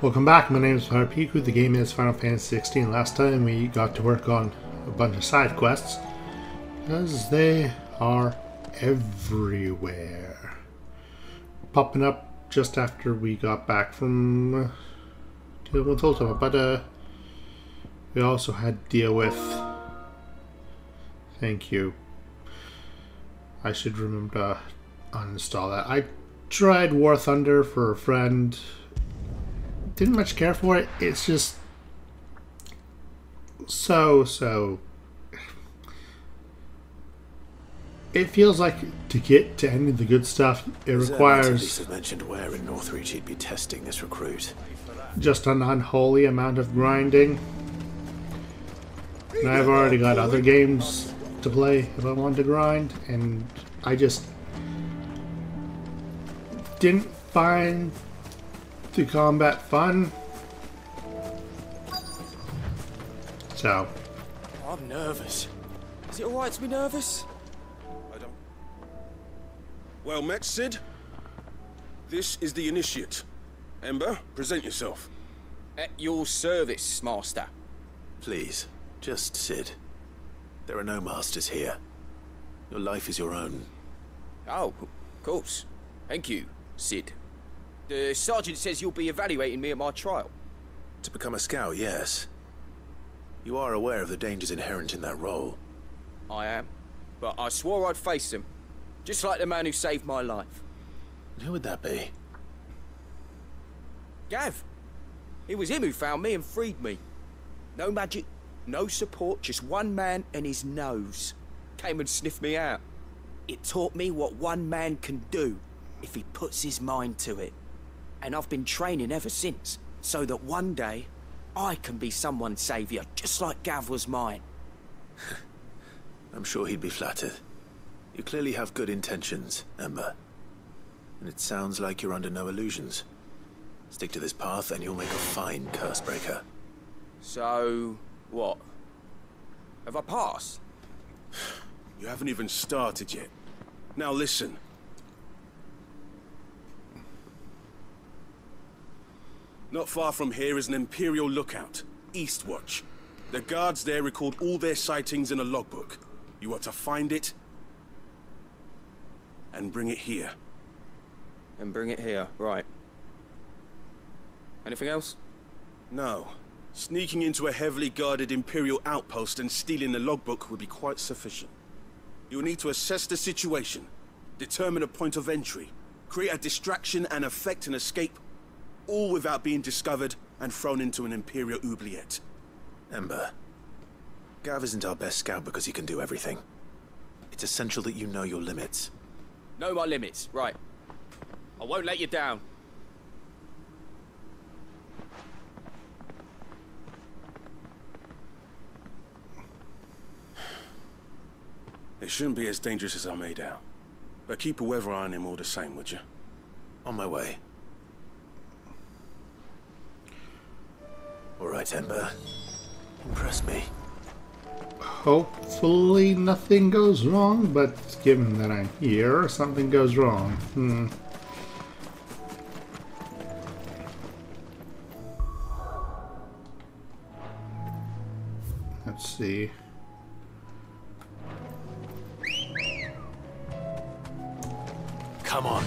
Welcome back, my name is Harpiku, the game is Final Fantasy XVI. Last time we got to work on a bunch of side quests, because they are everywhere. Popping up just after we got back from dealing with Ultima, but we also had to deal with... Thank you. I should remember to uninstall that. I tried War Thunder for a friend. Didn't much care for it. It's just so it feels like to get to any of the good stuff it requires have mentioned where in Northreach he'd be testing this recruit. Just an unholy amount of grinding. And I've already got other games to play if I want to grind, and I just didn't find the combat fun. So I'm nervous. Is it alright to be nervous? I don't... Well met, Sid. This is the Initiate. Ember, present yourself. At your service, Master. Please, just Sid. There are no masters here. Your life is your own. Oh, of course. Thank you, Sid. The sergeant says you'll be evaluating me at my trial. To become a scout, yes. You are aware of the dangers inherent in that role. I am. But I swore I'd face them. Just like the man who saved my life. And who would that be? Gav. It was him who found me and freed me. No magic, no support, just one man and his nose. Came and sniffed me out. It taught me what one man can do if he puts his mind to it. And I've been training ever since, so that one day I can be someone's saviour, just like Gav was mine. I'm sure he'd be flattered. You clearly have good intentions, Ember. And it sounds like you're under no illusions. Stick to this path and you'll make a fine curse breaker. So, what? Have I passed? You haven't even started yet. Now listen. Not far from here is an Imperial lookout, Eastwatch. The guards there record all their sightings in a logbook. You are to find it and bring it here. And bring it here, right. Anything else? No. Sneaking into a heavily guarded Imperial outpost and stealing the logbook would be quite sufficient. You will need to assess the situation, determine a point of entry, create a distraction and effect an escape, all without being discovered and thrown into an Imperial oubliette. Ember, Gav isn't our best scout because he can do everything. It's essential that you know your limits. Know my limits, right. I won't let you down. It shouldn't be as dangerous as I made out. But keep a weather eye on him all the same, would you? On my way. All right, Ember. Impress me. hopefully nothing goes wrong, but given that I'm here, something goes wrong. Let's see. Come on.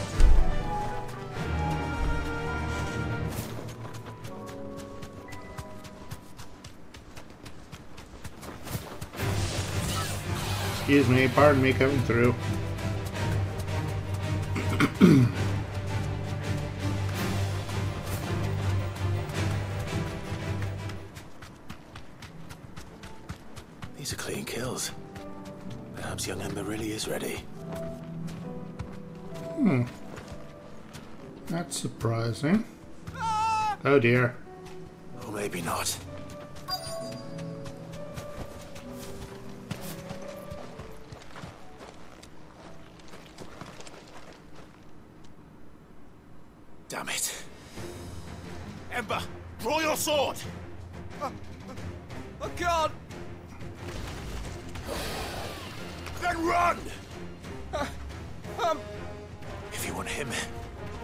Excuse me, pardon me coming through. These are clean kills. Perhaps young Ember really is ready. That's surprising. Oh dear. Or maybe not. Damn it. Ember, draw your sword! I can't! Then run! If you want him,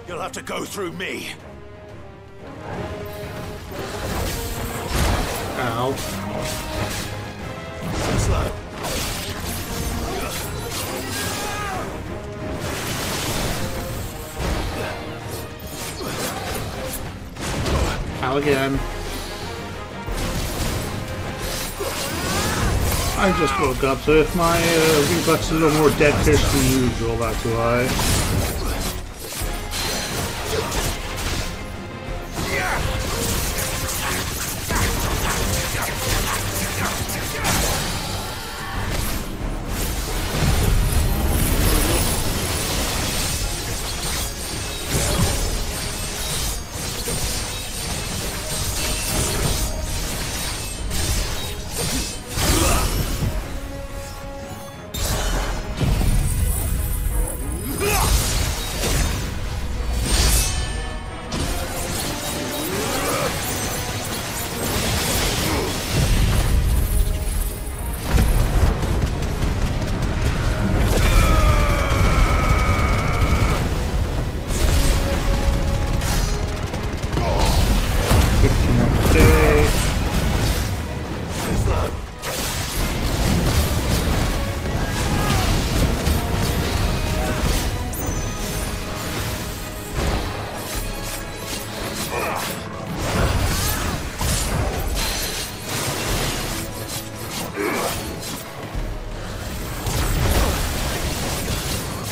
you'll have to go through me. Ow. Slow. Ow again. I just woke up, so if my reflex is a little more dead fish than usual, that's why.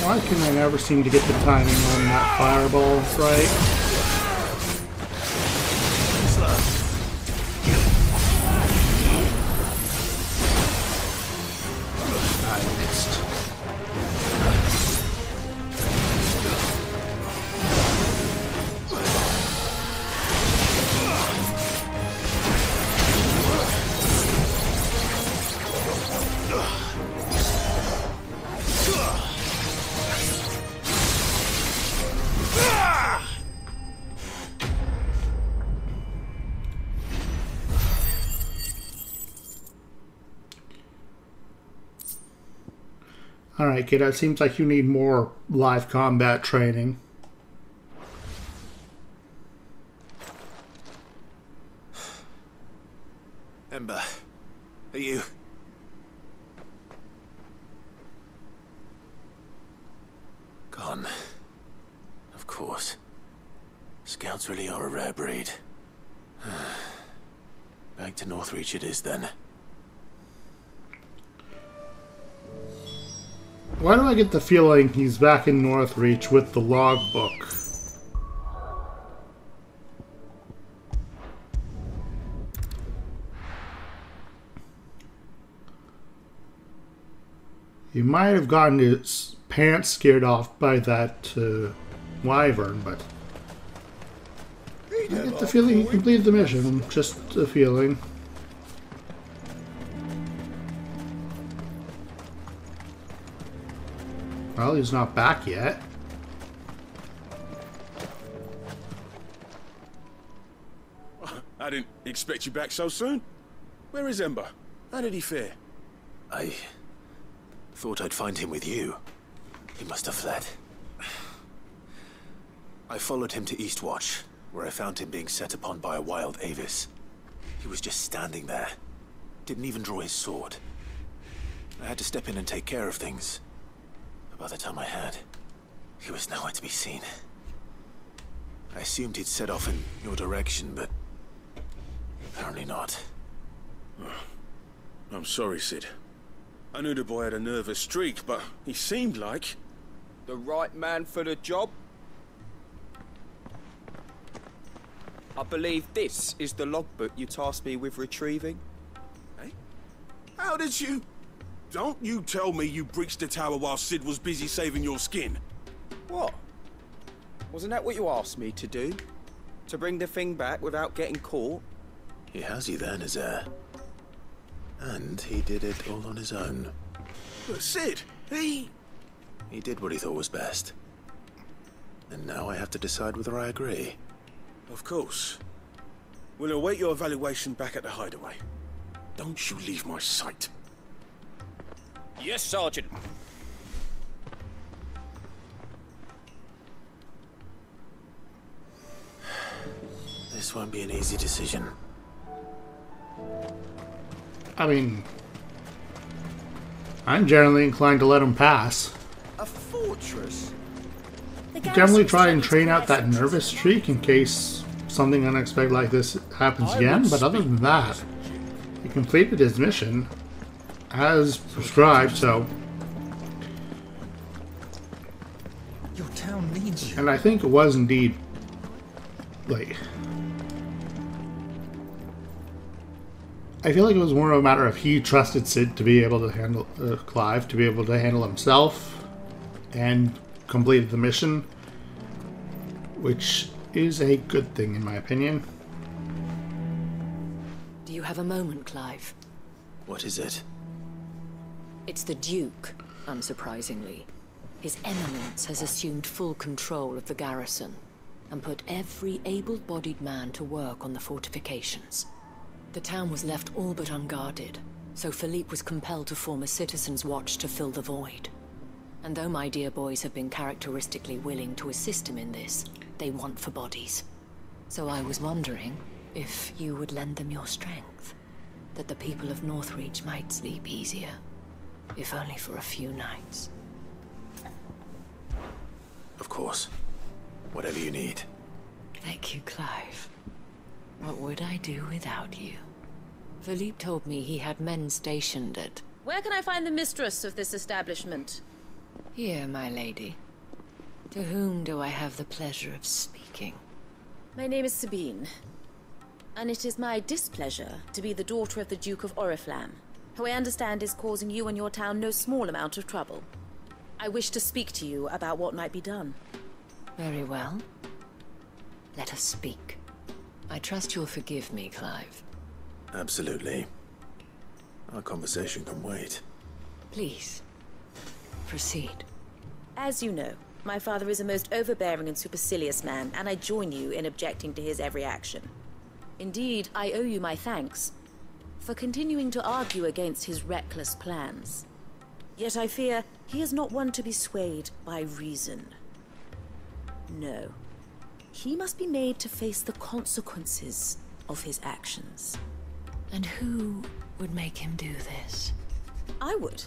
Why can I never seem to get the timing on that fireball right? I missed. Alright, kid, it seems like you need more live combat training. Ember, are you... Gone. Of course. Scouts really are a rare breed. Back to Northreach it is then. Why do I get the feeling he's back in Northreach with the logbook? He might have gotten his pants scared off by that wyvern, but I get the feeling he completed the mission. Just a feeling. Well, he's not back yet. I didn't expect you back so soon. Where is Ember? How did he fare? I thought I'd find him with you. He must have fled. I followed him to Eastwatch, where I found him being set upon by a wild Avis. He was just standing there. Didn't even draw his sword. I had to step in and take care of things. By the time I had, he was nowhere to be seen. I assumed he'd set off in your direction, but apparently not. I'm sorry, Sid. I knew the boy had a nervous streak, but he seemed like... The right man for the job? I believe this is the logbook you tasked me with retrieving. Hey? How did you... Don't you tell me you breached the tower while Sid was busy saving your skin. What? Wasn't that what you asked me to do? To bring the thing back without getting caught? He has you there, Nazaire. And he did it all on his own. But Sid, he did what he thought was best. And now I have to decide whether I agree. Of course. We'll await your evaluation back at the hideaway. Don't you leave my sight. Yes, Sergeant. This won't be an easy decision. I mean, I'm generally inclined to let him pass. A fortress? Generally try and train out that nervous streak in case something unexpected like this happens again, but other than that, he completed his mission as prescribed, so... Your town needs you. And I think it was indeed, like... I feel like it was more of a matter of he trusted Sid to be able to handle, Clive, to be able to handle himself, and completed the mission, which is a good thing in my opinion. Do you have a moment, Clive? What is it? It's the Duke, unsurprisingly. His Eminence has assumed full control of the garrison, and put every able-bodied man to work on the fortifications. The town was left all but unguarded, so Philippe was compelled to form a citizens' watch to fill the void. And though my dear boys have been characteristically willing to assist him in this, they want for bodies. So I was wondering if you would lend them your strength, that the people of Northreach might sleep easier, if only for a few nights. Of course. Whatever you need. Thank you, Clive. What would I do without you? Philippe told me he had men stationed at... Where can I find the mistress of this establishment? Here, my lady. To whom do I have the pleasure of speaking? My name is Sabine, and it is my displeasure to be the daughter of the Duke of Oriflamme, who I understand is causing you and your town no small amount of trouble. I wish to speak to you about what might be done. Very well. Let us speak. I trust you'll forgive me, Clive. Absolutely. Our conversation can wait. Please, proceed. As you know, my father is a most overbearing and supercilious man, and I join you in objecting to his every action. Indeed, I owe you my thanks for continuing to argue against his reckless plans. Yet I fear he is not one to be swayed by reason. No. He must be made to face the consequences of his actions. And who would make him do this? I would.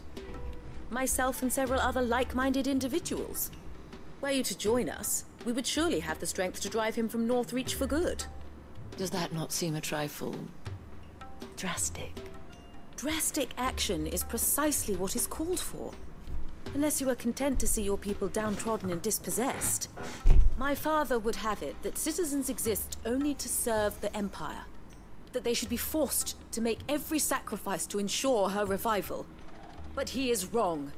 Myself and several other like-minded individuals. Were you to join us, we would surely have the strength to drive him from Northreach for good. Does that not seem a trifle... drastic? Drastic action is precisely what is called for. Unless you are content to see your people downtrodden and dispossessed. My father would have it that citizens exist only to serve the Empire. That they should be forced to make every sacrifice to ensure her revival. But he is wrong.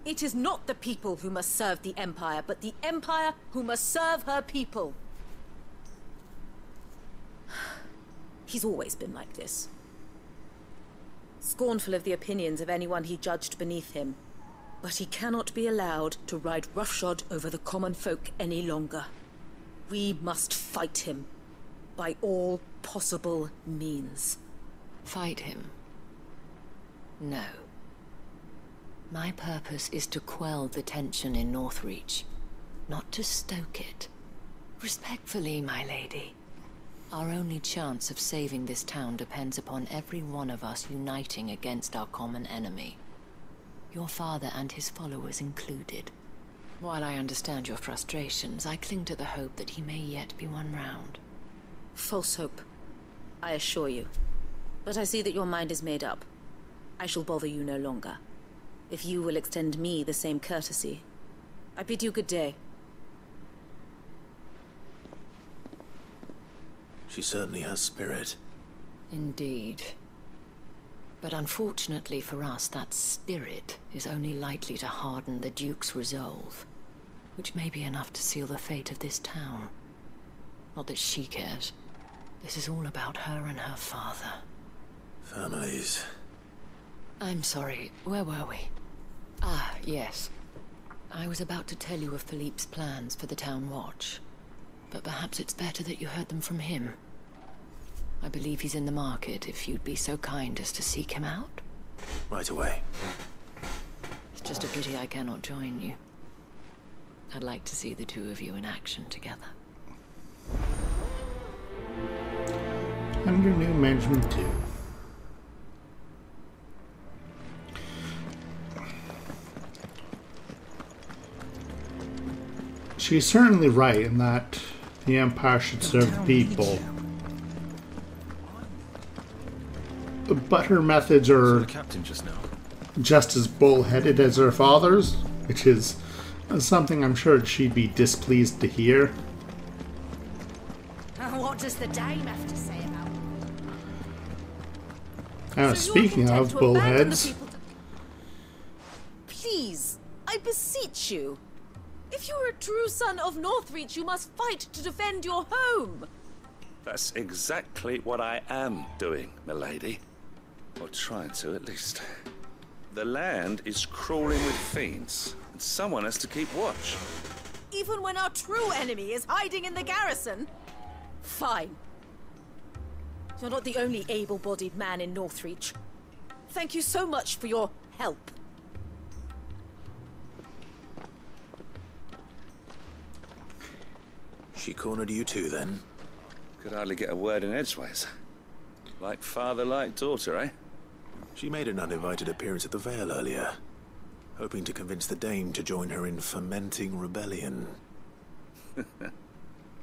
It is not the people who must serve the Empire, but the Empire who must serve her people. He's always been like this. Scornful of the opinions of anyone he judged beneath him. But he cannot be allowed to ride roughshod over the common folk any longer. We must fight him. By all possible means. Fight him? No. My purpose is to quell the tension in Northreach, not to stoke it. Respectfully, my lady. Our only chance of saving this town depends upon every one of us uniting against our common enemy. Your father and his followers included. While I understand your frustrations, I cling to the hope that he may yet be won round. False hope, I assure you. But I see that your mind is made up. I shall bother you no longer. If you will extend me the same courtesy, I bid you good day. She certainly has spirit. Indeed. But unfortunately for us, that spirit is only likely to harden the Duke's resolve, which may be enough to seal the fate of this town. Not that she cares. This is all about her and her father. Families. I'm sorry, where were we? Ah, yes. I was about to tell you of Philippe's plans for the town watch, but perhaps it's better that you heard them from him. I believe he's in the market, if you'd be so kind as to seek him out. Right away. It's just a pity I cannot join you. I'd like to see the two of you in action together. Under new management too. She's certainly right in that the Empire should serve the people. But her methods are just as bullheaded as her father's, which is something I'm sure she'd be displeased to hear. What does the dame have to say about Now, speaking of bullheads, please, I beseech you. If you are a true son of Northreach, you must fight to defend your home. That's exactly what I am doing, milady. Or trying to, at least. The land is crawling with fiends, and someone has to keep watch. Even when our true enemy is hiding in the garrison? Fine. You're not the only able-bodied man in Northreach. Thank you so much for your help. She cornered you too, then? Could hardly get a word in edgeways. Like father, like daughter, eh? She made an uninvited appearance at the Vale earlier, hoping to convince the Dame to join her in fomenting rebellion.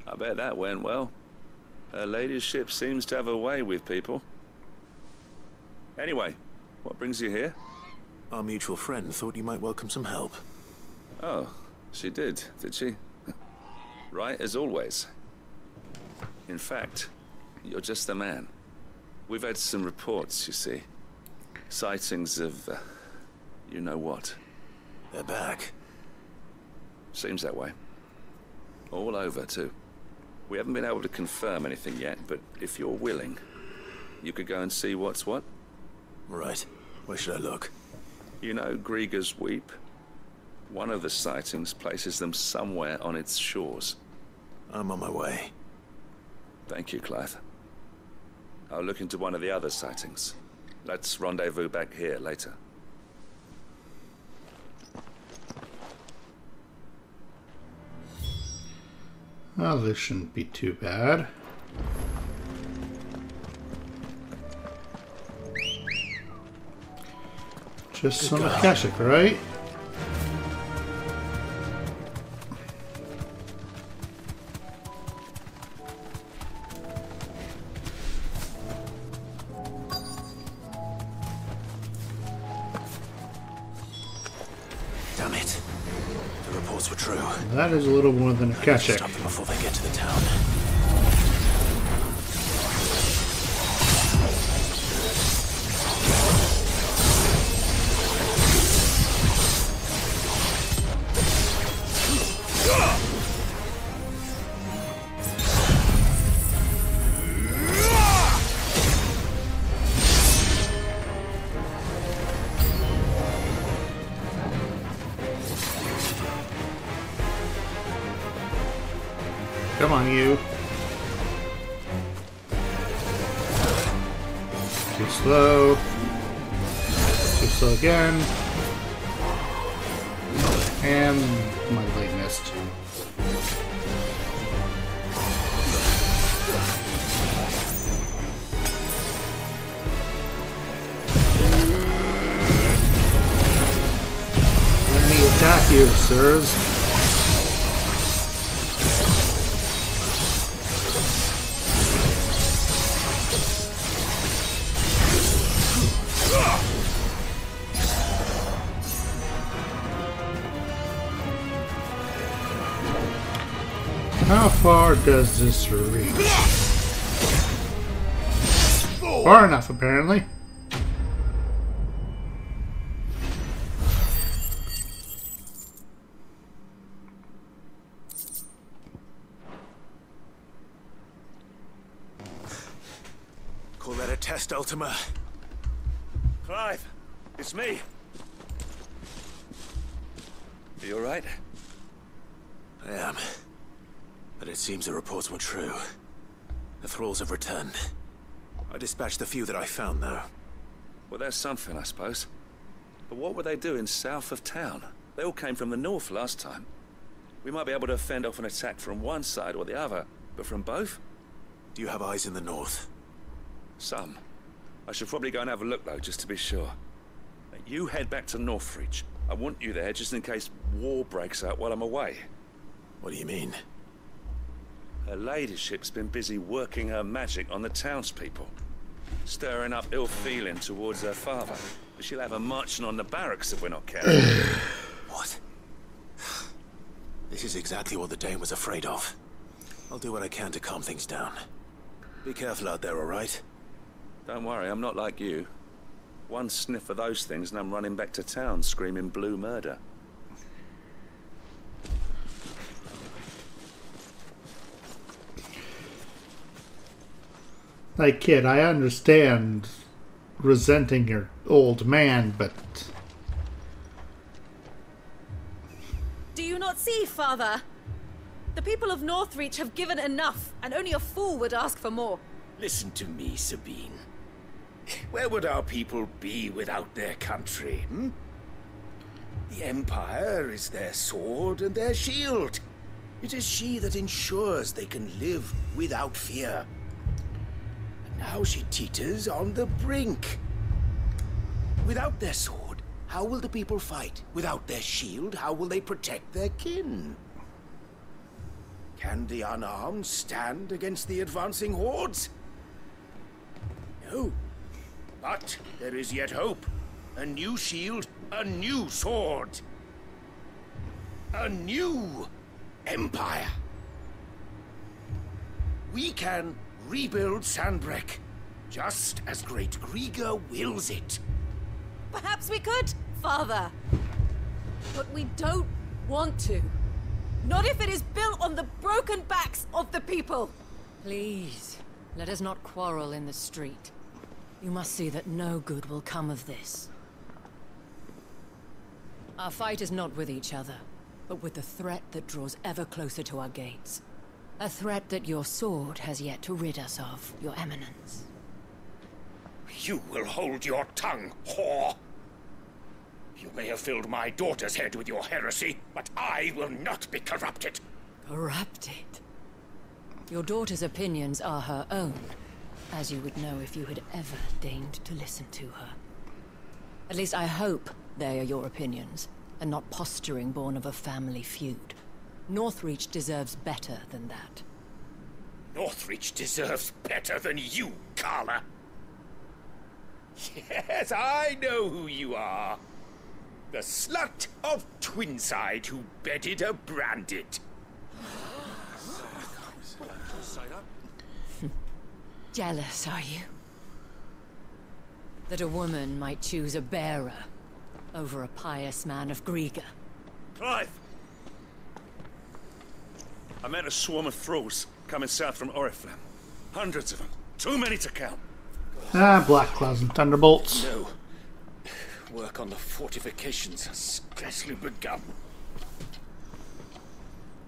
I bet that went well. Her ladyship seems to have a way with people. Anyway, what brings you here? Our mutual friend thought you might welcome some help. Oh, she did she? Right as always. In fact, you're just the man. We've had some reports, you see. Sightings of, you know what. They're back. Seems that way. All over, too. We haven't been able to confirm anything yet, but if you're willing, you could go and see what's what. Right. Where should I look? You know Grieger's Weep? One of the sightings places them somewhere on its shores. I'm on my way. Thank you, Clive. I'll look into one of the other sightings. Let's rendezvous back here later. Well, this shouldn't be too bad. Just some Akashic, right? Damn it. The reports were true. That is a little more than Akashic. Stop them before they get to the town. Come on, you. Too slow. Too slow again. And my blade missed. Let me attack you, sirs. How far does this reach? Far enough, apparently. Call that a test, Ultima? Clive, it's me. Are you alright? I am. But it seems the reports were true. The thralls have returned. I dispatched the few that I found, though. Well, there's something, I suppose. But what were they doing south of town? They all came from the north last time. We might be able to fend off an attack from one side or the other, but from both? Do you have eyes in the north? Some. I should probably go and have a look, though, just to be sure. You head back to Northreach. I want you there just in case war breaks out while I'm away. What do you mean? Her ladyship's been busy working her magic on the townspeople, stirring up ill feeling towards her father. But she'll have her marching on the barracks if we're not careful. What? This is exactly what the Dane was afraid of. I'll do what I can to calm things down. Be careful out there, all right? Don't worry, I'm not like you. One sniff of those things and I'm running back to town screaming blue murder. Like, kid, I understand resenting your old man, but... Do you not see, Father? The people of Northreach have given enough, and only a fool would ask for more. Listen to me, Sabine. Where would our people be without their country, hmm? The Empire is their sword and their shield. It is she that ensures they can live without fear. And now she teeters on the brink. Without their sword, how will the people fight? Without their shield, how will they protect their kin? Can the unarmed stand against the advancing hordes? No. But there is yet hope. A new shield, a new sword. A new empire. We can rebuild Sandbreck, just as Great Grieger wills it. Perhaps we could, Father. But we don't want to. Not if it is built on the broken backs of the people. Please, let us not quarrel in the street. You must see that no good will come of this. Our fight is not with each other, but with the threat that draws ever closer to our gates. A threat that your sword has yet to rid us of, Your Eminence. You will hold your tongue, whore! You may have filled my daughter's head with your heresy, but I will not be corrupted. Corrupted? Your daughter's opinions are her own, as you would know if you had ever deigned to listen to her. At least I hope they are your opinions, and not posturing born of a family feud. Northreach deserves better than that. Northreach deserves better than you, Carla. Yes, I know who you are. The slut of Twinside who bedded a Branded. Jealous, are you? That a woman might choose a bearer over a pious man of Grieger. Clive! I met a swarm of thralls coming south from Oriflamme. Hundreds of them. Too many to count. Black Clouds and Thunderbolts. No. Work on the fortifications has scarcely begun.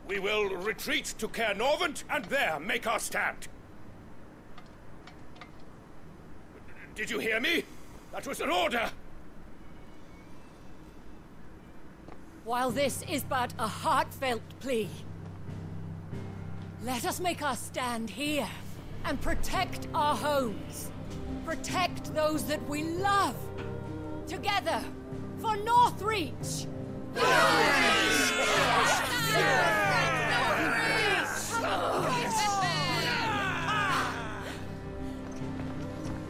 We will retreat to Caer Norvent and there make our stand. Did you hear me? That was an order! While this is but a heartfelt plea, let us make our stand here and protect our homes. Protect those that we love. Together, for Northreach!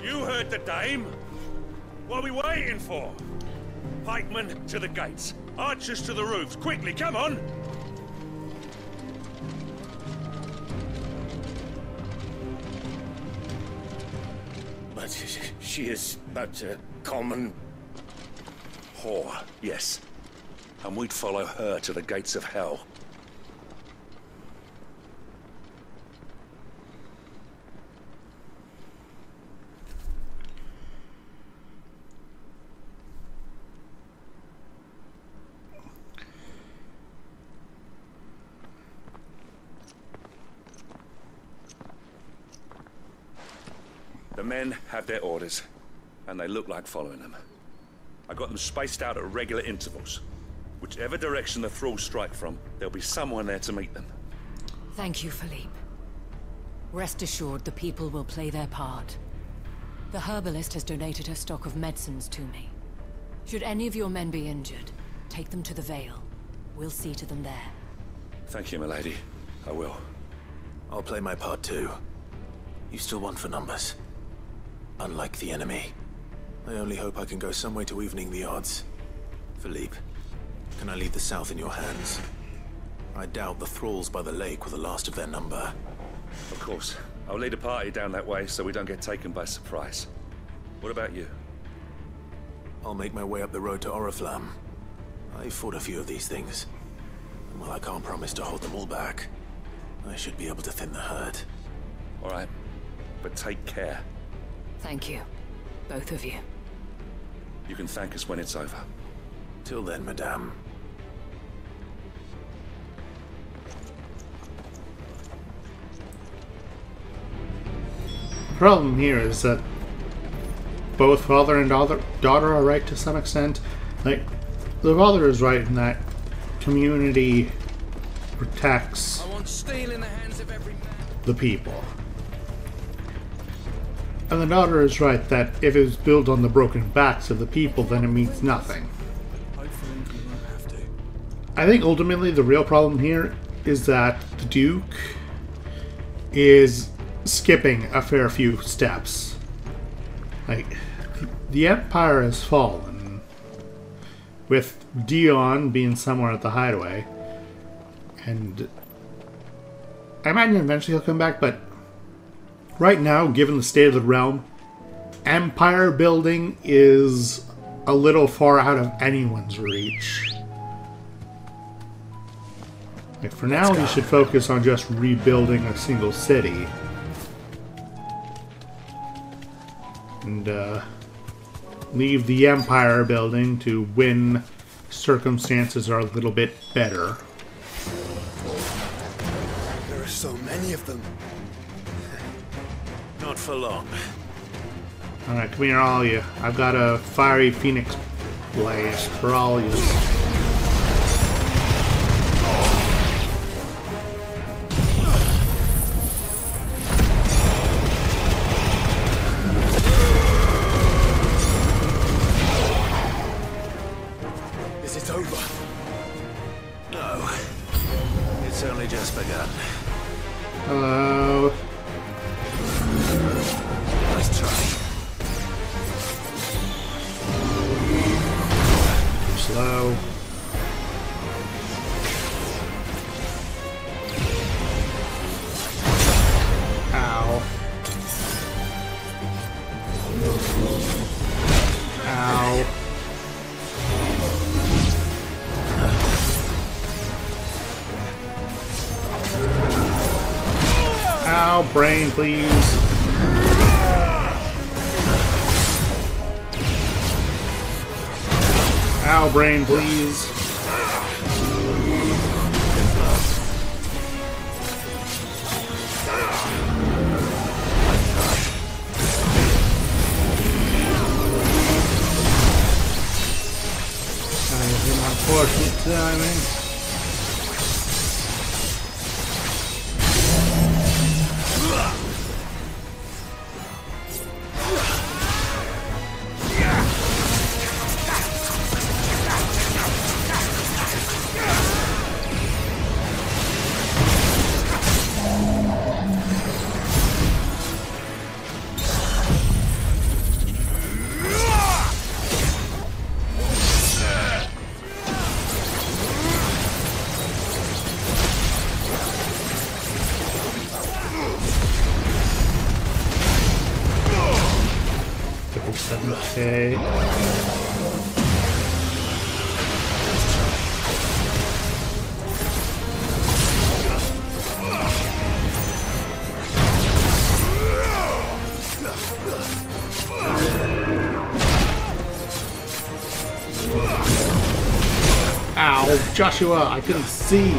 You heard the dame. What are we waiting for? Pikemen to the gates. Archers to the roofs. Quickly, come on! But she is but a common Whore, yes. And we'd follow her to the gates of hell. The men have their orders, and they look like following them. I got them spaced out at regular intervals. Whichever direction the thralls strike from, there'll be someone there to meet them. Thank you, Philippe. Rest assured the people will play their part. The herbalist has donated a stock of medicines to me. Should any of your men be injured, take them to the Vale. We'll see to them there. Thank you, milady. I will. I'll play my part too. You still want for numbers. Unlike the enemy. I only hope I can go some way to evening the odds. Philippe, can I leave the South in your hands? I doubt the thralls by the lake were the last of their number. Of course. I'll lead a party down that way so we don't get taken by surprise. What about you? I'll make my way up the road to Oriflamme. I fought a few of these things. And while I can't promise to hold them all back, I should be able to thin the herd. All right. But take care. Thank you. Both of you. You can thank us when it's over. Till then, madame. The problem here is that both father and daughter are right to some extent. Like, the father is right in that community protects the people. And the daughter is right that if it was built on the broken backs of the people, then it means nothing. I think ultimately the real problem here is that the Duke is skipping a fair few steps. Like, the Empire has fallen, with Dion being somewhere at the Hideaway, and I imagine eventually he'll come back, but right now, given the state of the realm, empire building is a little far out of anyone's reach. Like, for now, he should focus on just rebuilding a single city. And leave the empire building to when circumstances are a little bit better. There are so many of them. Not for long. Alright, come here, all of you. I've got a fiery phoenix blaze for all of you. Is it over? No. It's only just begun. Hello. Nice try. Slow. Ow. Ow. Ow, brain, please. Ow, brain, please. Unfortunate timing. Okay. Ow, Joshua, I couldn't see.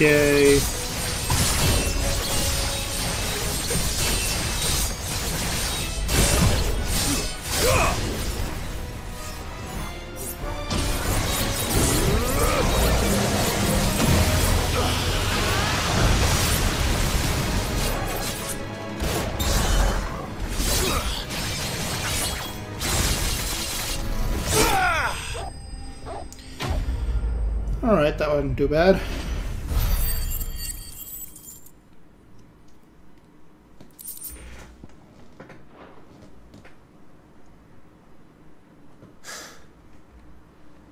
Okay. Alright, that wasn't too bad.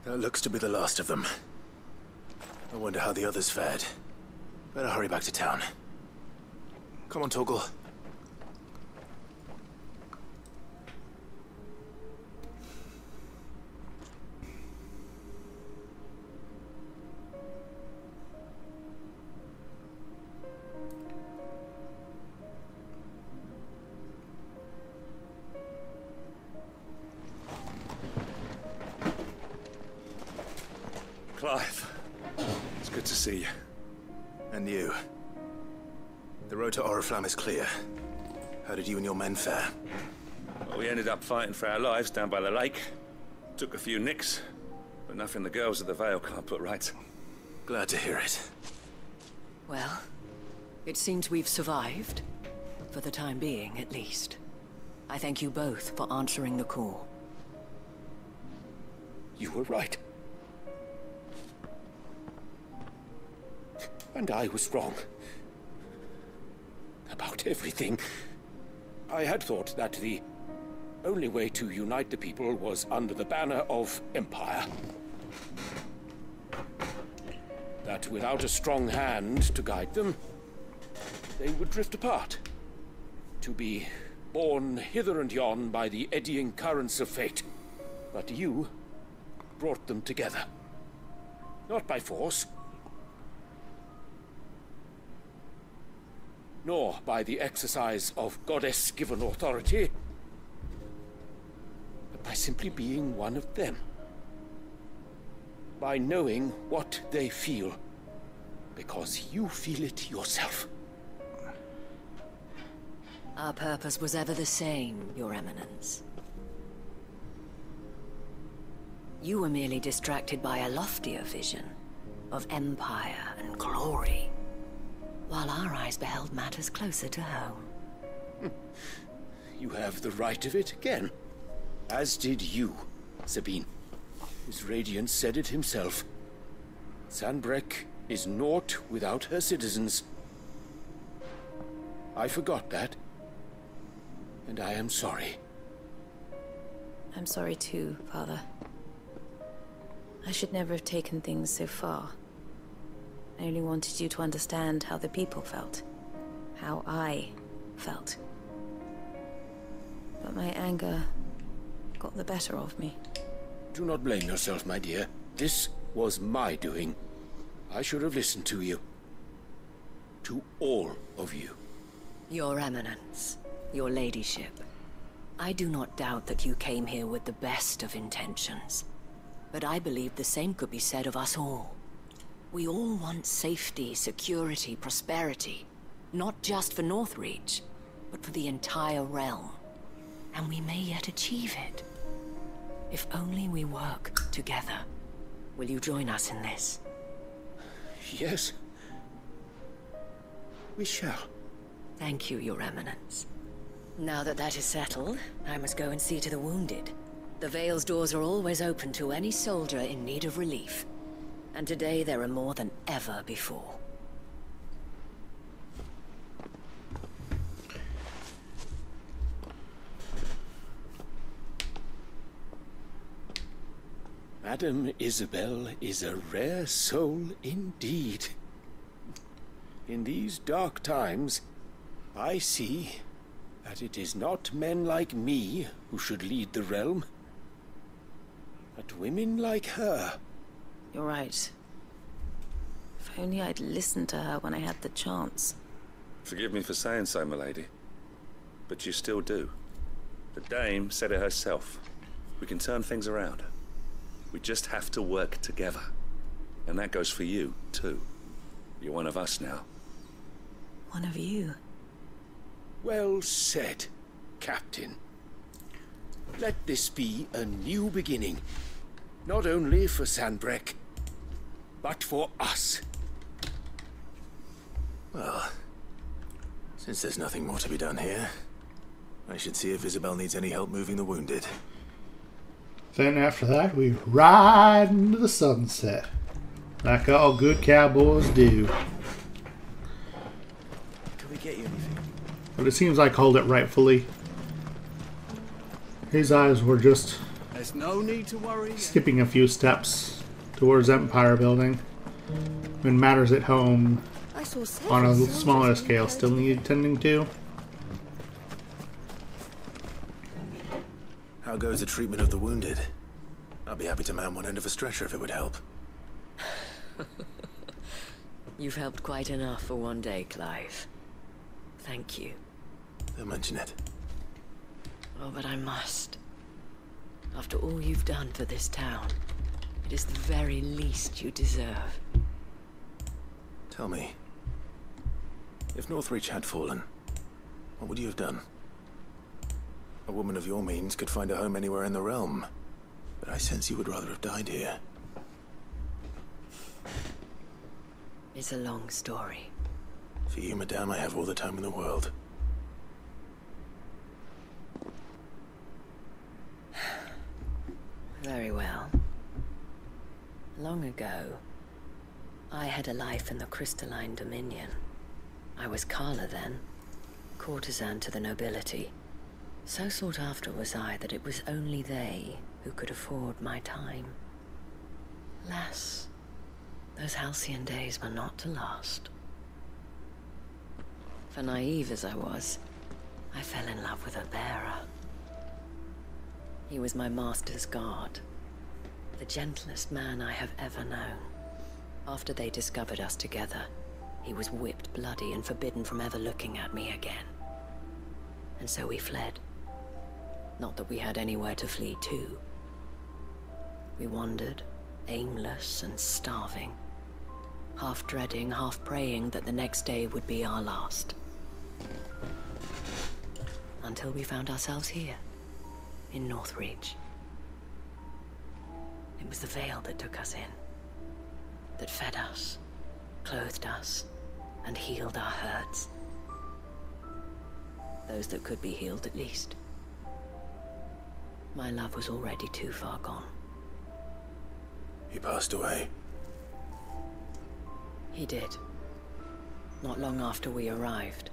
That looks to be the last of them. I wonder how the others fared. Better hurry back to town. Come on, Torgal. Clive, it's good to see you. And you. The road to Oriflamme is clear. How did you and your men fare? Well, we ended up fighting for our lives down by the lake. Took a few nicks, but nothing the girls of the Vale can't put right. Glad to hear it. Well, it seems we've survived. For the time being, at least. I thank you both for answering the call. You were right. And I was wrong. About everything. I had thought that the only way to unite the people was under the banner of Empire. That without a strong hand to guide them, they would drift apart. To be borne hither and yon by the eddying currents of fate. But you brought them together. Not by force, nor by the exercise of goddess-given authority, but by simply being one of them. By knowing what they feel, because you feel it yourself. Our purpose was ever the same, Your Eminence. You were merely distracted by a loftier vision of empire and glory, while our eyes beheld matters closer to home. You have the right of it again. As did you, Sabine. His Radiance said it himself. Sanbreque is naught without her citizens. I forgot that. And I am sorry. I'm sorry too, Father. I should never have taken things so far. I only wanted you to understand how the people felt. How I felt. But my anger got the better of me. Do not blame yourself, my dear. This was my doing. I should have listened to you. To all of you. Your Eminence, your ladyship, I do not doubt that you came here with the best of intentions. But I believe the same could be said of us all. We all want safety, security, prosperity. Not just for Northreach, but for the entire realm. And we may yet achieve it. If only we work together. Will you join us in this? Yes. We shall. Thank you, Your Eminence. Now that that is settled, I must go and see to the wounded. The Vale's doors are always open to any soldier in need of relief. And today there are more than ever before. Madame Isabel is a rare soul indeed. In these dark times, I see that it is not men like me who should lead the realm, but women like her. You're right. If only I'd listened to her when I had the chance. Forgive me for saying so, my lady, but you still do. The Dame said it herself. We can turn things around. We just have to work together. And that goes for you, too. You're one of us now. One of you. Well said, Captain. Let this be a new beginning. Not only for Sanbreque, but for us. Well, since there's nothing more to be done here, I should see if Isabel needs any help moving the wounded. Then after that, we ride into the sunset, like all good cowboys do. Can we get you anything? But it seems like Hold It Rightfully. His eyes were just There's no need to worry. skipping a few steps towards Empire building. When matters at home, I saw on a several smaller soldiers scale, being still carried. need tending to. How goes the treatment of the wounded? I'd be happy to man one end of a stretcher if it would help. You've helped quite enough for one day, Clive. Thank you. Don't mention it. Oh, but I must. After all you've done for this town, it is the very least you deserve. Tell me, if Northreach had fallen, what would you have done? A woman of your means could find a home anywhere in the realm, but I sense you would rather have died here. It's a long story. For you, madame, I have all the time in the world. Very well. Long ago, I had a life in the Crystalline Dominion. I was Carla then, courtesan to the nobility. So sought after was I that it was only they who could afford my time. Alas, those halcyon days were not to last. For naive as I was, I fell in love with a bearer. He was my master's guard, the gentlest man I have ever known. After they discovered us together, he was whipped bloody and forbidden from ever looking at me again. And so we fled. Not that we had anywhere to flee to. We wandered, aimless and starving, half dreading, half praying that the next day would be our last. Until we found ourselves here, in Northreach. It was the Veil that took us in, that fed us, clothed us, and healed our hurts. Those that could be healed, at least. My love was already too far gone. He passed away. He did. Not long after we arrived.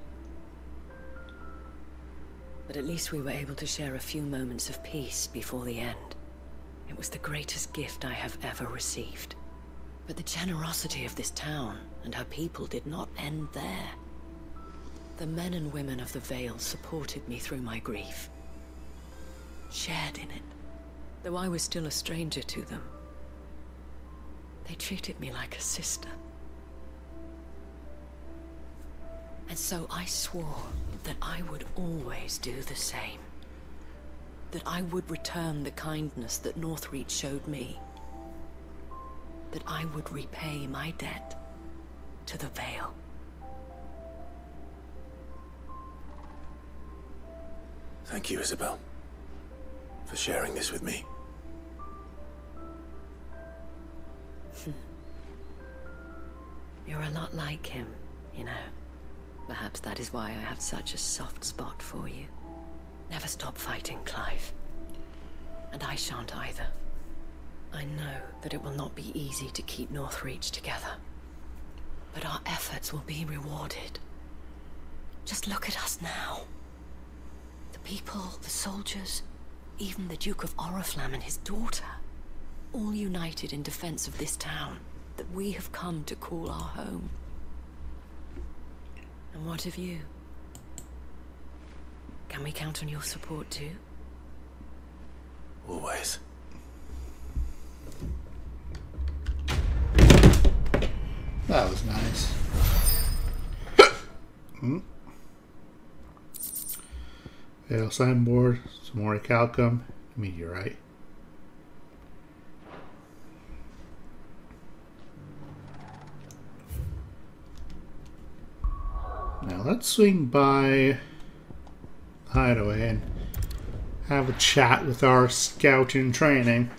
But at least we were able to share a few moments of peace before the end. It was the greatest gift I have ever received. But the generosity of this town and her people did not end there. The men and women of the Veil supported me through my grief. Shared in it, though I was still a stranger to them. They treated me like a sister. And so I swore that I would always do the same. That I would return the kindness that Northreach showed me. That I would repay my debt to the Veil. Thank you, Isabel, for sharing this with me. You're a lot like him, you know. Perhaps that is why I have such a soft spot for you. Never stop fighting, Clive. And I shan't either. I know that it will not be easy to keep Northreach together. But our efforts will be rewarded. Just look at us now. The people, the soldiers, even the Duke of Oriflamme and his daughter. All united in defense of this town that we have come to call our home. And what of you? Can we count on your support too? Always. That was nice. Veil signboard, some more calcum, meteorite. Now let's swing by Hideaway and have a chat with our scout in training.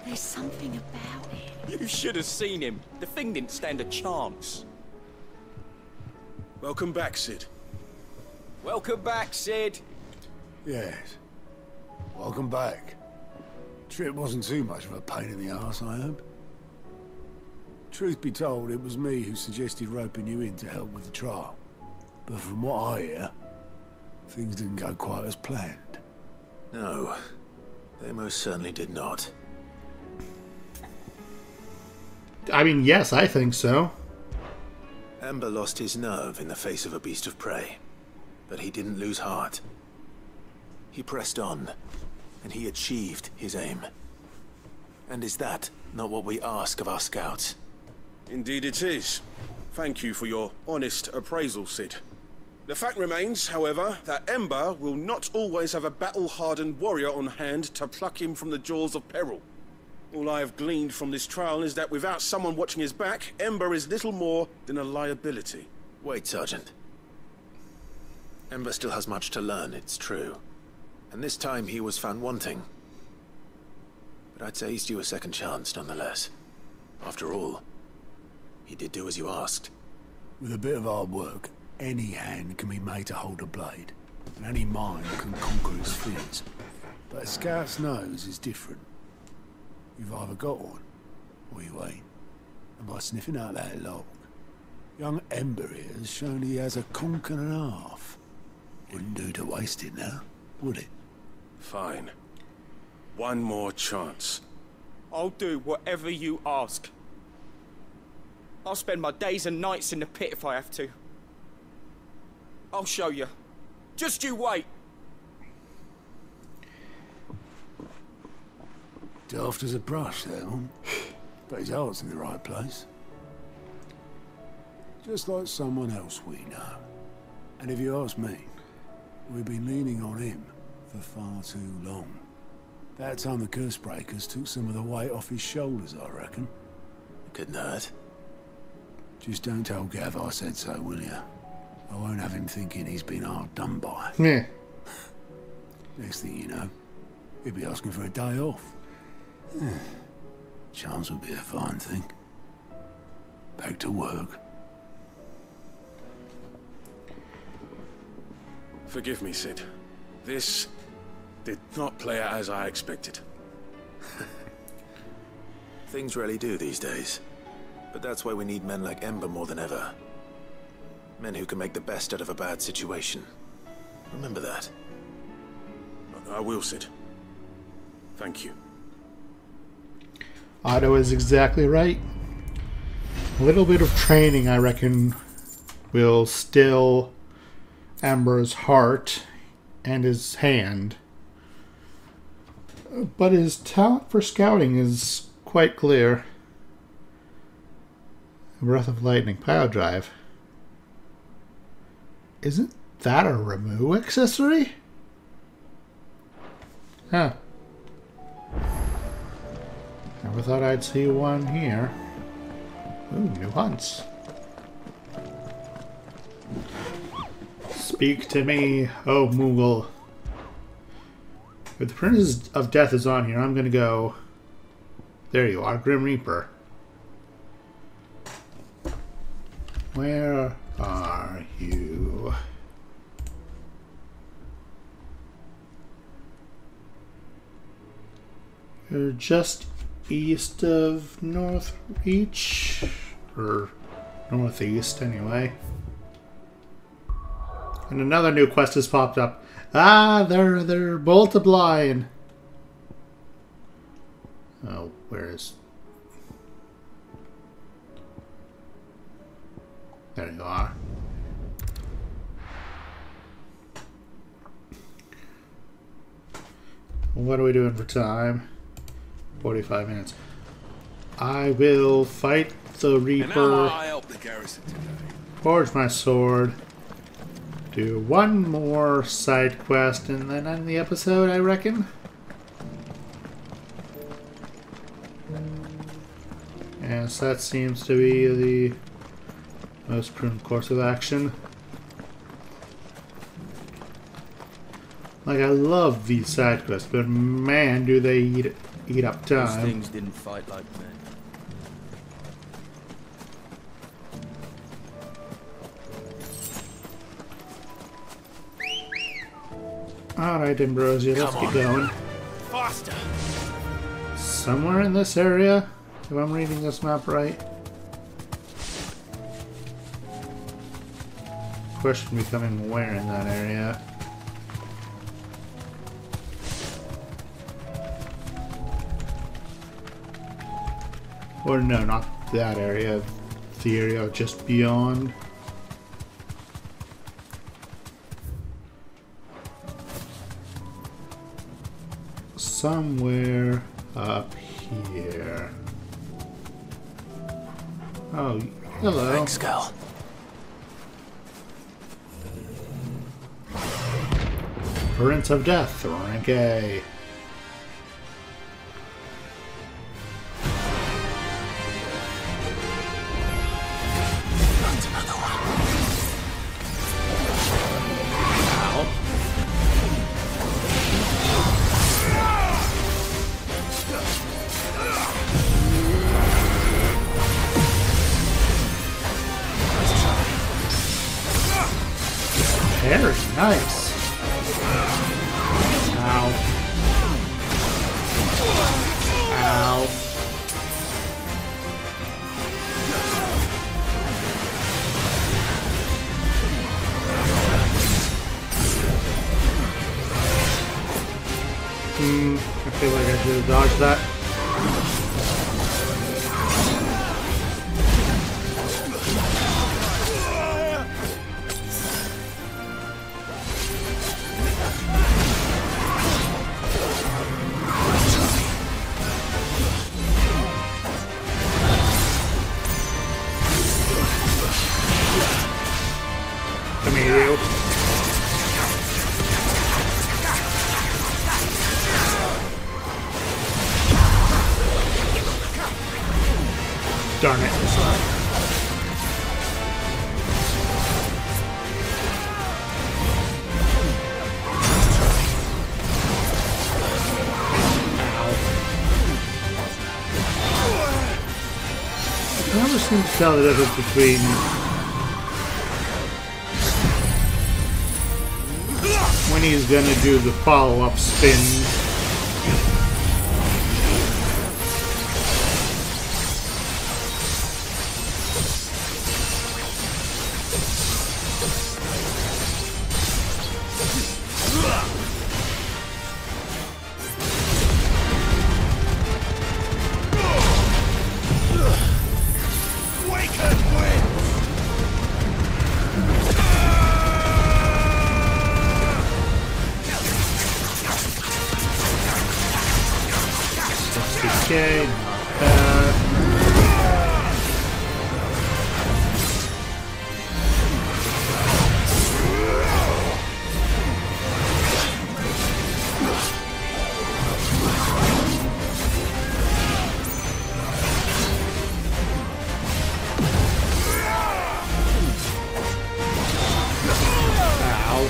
There's something about it. You should have seen him. The thing didn't stand a chance. Welcome back, Sid. Welcome back, Sid. Yes. Welcome back. Trip wasn't too much of a pain in the arse, I hope. Truth be told, it was me who suggested roping you in to help with the trial. But from what I hear, things didn't go quite as planned. No, they most certainly did not. I mean, yes, I think so. Ember lost his nerve in the face of a beast of prey, but he didn't lose heart. He pressed on, and he achieved his aim. And is that not what we ask of our scouts? Indeed it is. Thank you for your honest appraisal, Sid. The fact remains, however, that Ember will not always have a battle-hardened warrior on hand to pluck him from the jaws of peril. All I have gleaned from this trial is that without someone watching his back, Ember is little more than a liability. Wait, Sergeant. Ember still has much to learn, it's true. And this time he was found wanting. But I'd say he's due a second chance, nonetheless. After all, he did do as you asked. With a bit of hard work, any hand can be made to hold a blade, and any mind can conquer its fears. But a scout's nose is different. You've either got one, or you ain't. And by sniffing out that log, young Ember here has shown he has a conch and a half. Wouldn't do to waste it now, would it? Fine. One more chance. I'll do whatever you ask. I'll spend my days and nights in the pit if I have to. I'll show you. Just you wait. Daft as a brush, that one. But his heart's in the right place. Just like someone else we know. And if you ask me, we've been leaning on him for far too long. That time the Cursebreakers took some of the weight off his shoulders, I reckon. Couldn't hurt. Just don't tell Gav I said so, will you? I won't have him thinking he's been hard done by. Yeah. Next thing you know, he'll be asking for a day off. Chance will be a fine thing. Back to work. Forgive me, Sid. This did not play out as I expected. Things really do these days. But that's why we need men like Ember more than ever. Men who can make the best out of a bad situation. Remember that. I will, Sid. Thank you. Otto is exactly right. A little bit of training, I reckon, will still Ember's heart and his hand. But his talent for scouting is quite clear. Breath of Lightning Pile Drive. Isn't that a Ramu accessory? Huh. Never thought I'd see one here. Ooh, new hunts. Speak to me, oh Moogle. If the Princess of Death is on here, I'm gonna go... There you are, Grim Reaper. Where are you? You're just east of North Reach, or northeast anyway. And another new quest has popped up. Ah, they're multiplying. Oh, where is? There you are. What are we doing for time? 45 minutes. I will fight the Reaper. I help the garrison today. Forge my sword. Do one more side quest and then end the episode, I reckon. Yes, that seems to be the most prudent course of action. Like, I love these side quests, but man, do they eat up time. Those things didn't fight like men. Alright, Ambrosia, let's get going. Faster! Somewhere in this area, if I'm reading this map right. Question becoming where in that area. Or no, not that area. The area just beyond. Somewhere up here. Oh, hello. Thanks, Cal. Prince of Death, rank A. That's another one. Very nice. Ow. Ow. I feel like I should have dodged that. Come here, you. Darn it. I never seem to tell the difference between when he's gonna do the follow-up spin. Okay, not bad. Ow.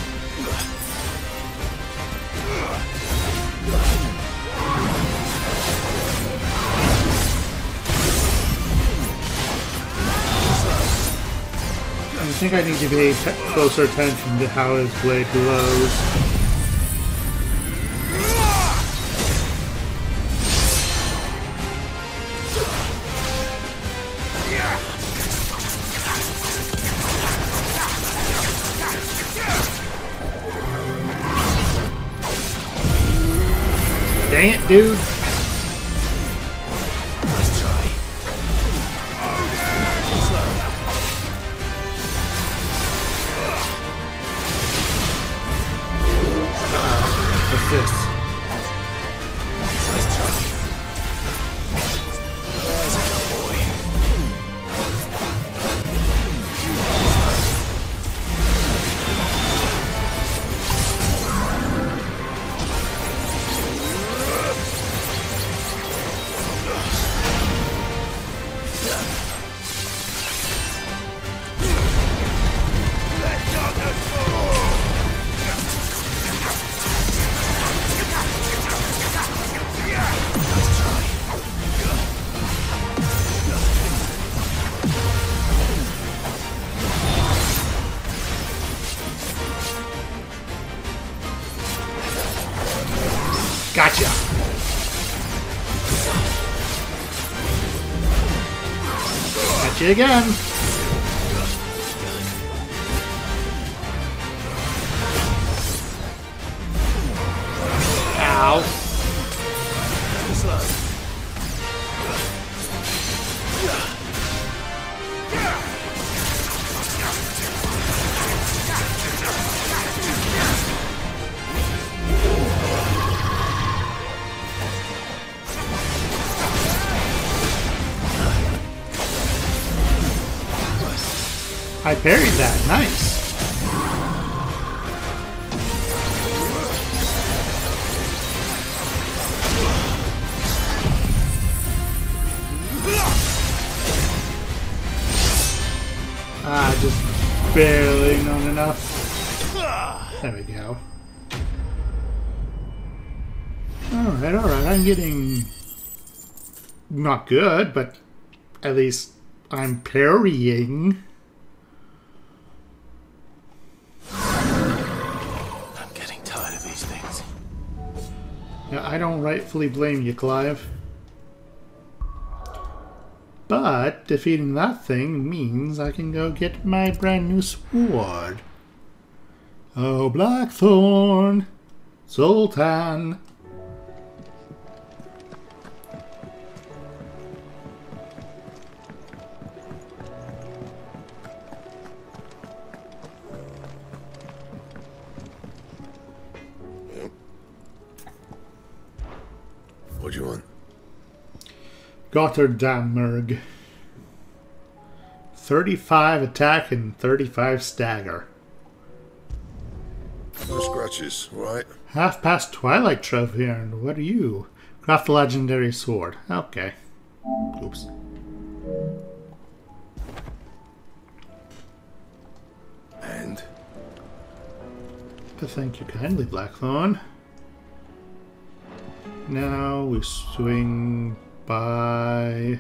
I think I need to pay closer attention to how his blade glows. Dang it, dude. What's this? you again. Ow. I parried that. Nice. Ah, just barely, not enough. There we go. Alright, alright. I'm getting not good, but at least I'm parrying. Yeah, I don't rightfully blame you, Clive. But defeating that thing means I can go get my brand new sword. Oh, Blackthorn, Sultan. What do you want? Gotterdammerg. 35 attack and 35 stagger. No scratches, right? Half past Twilight Trophy earned. What are you? Craft a legendary sword. Okay. Oops. And? But thank you kindly, Blackthorn. Now we swing by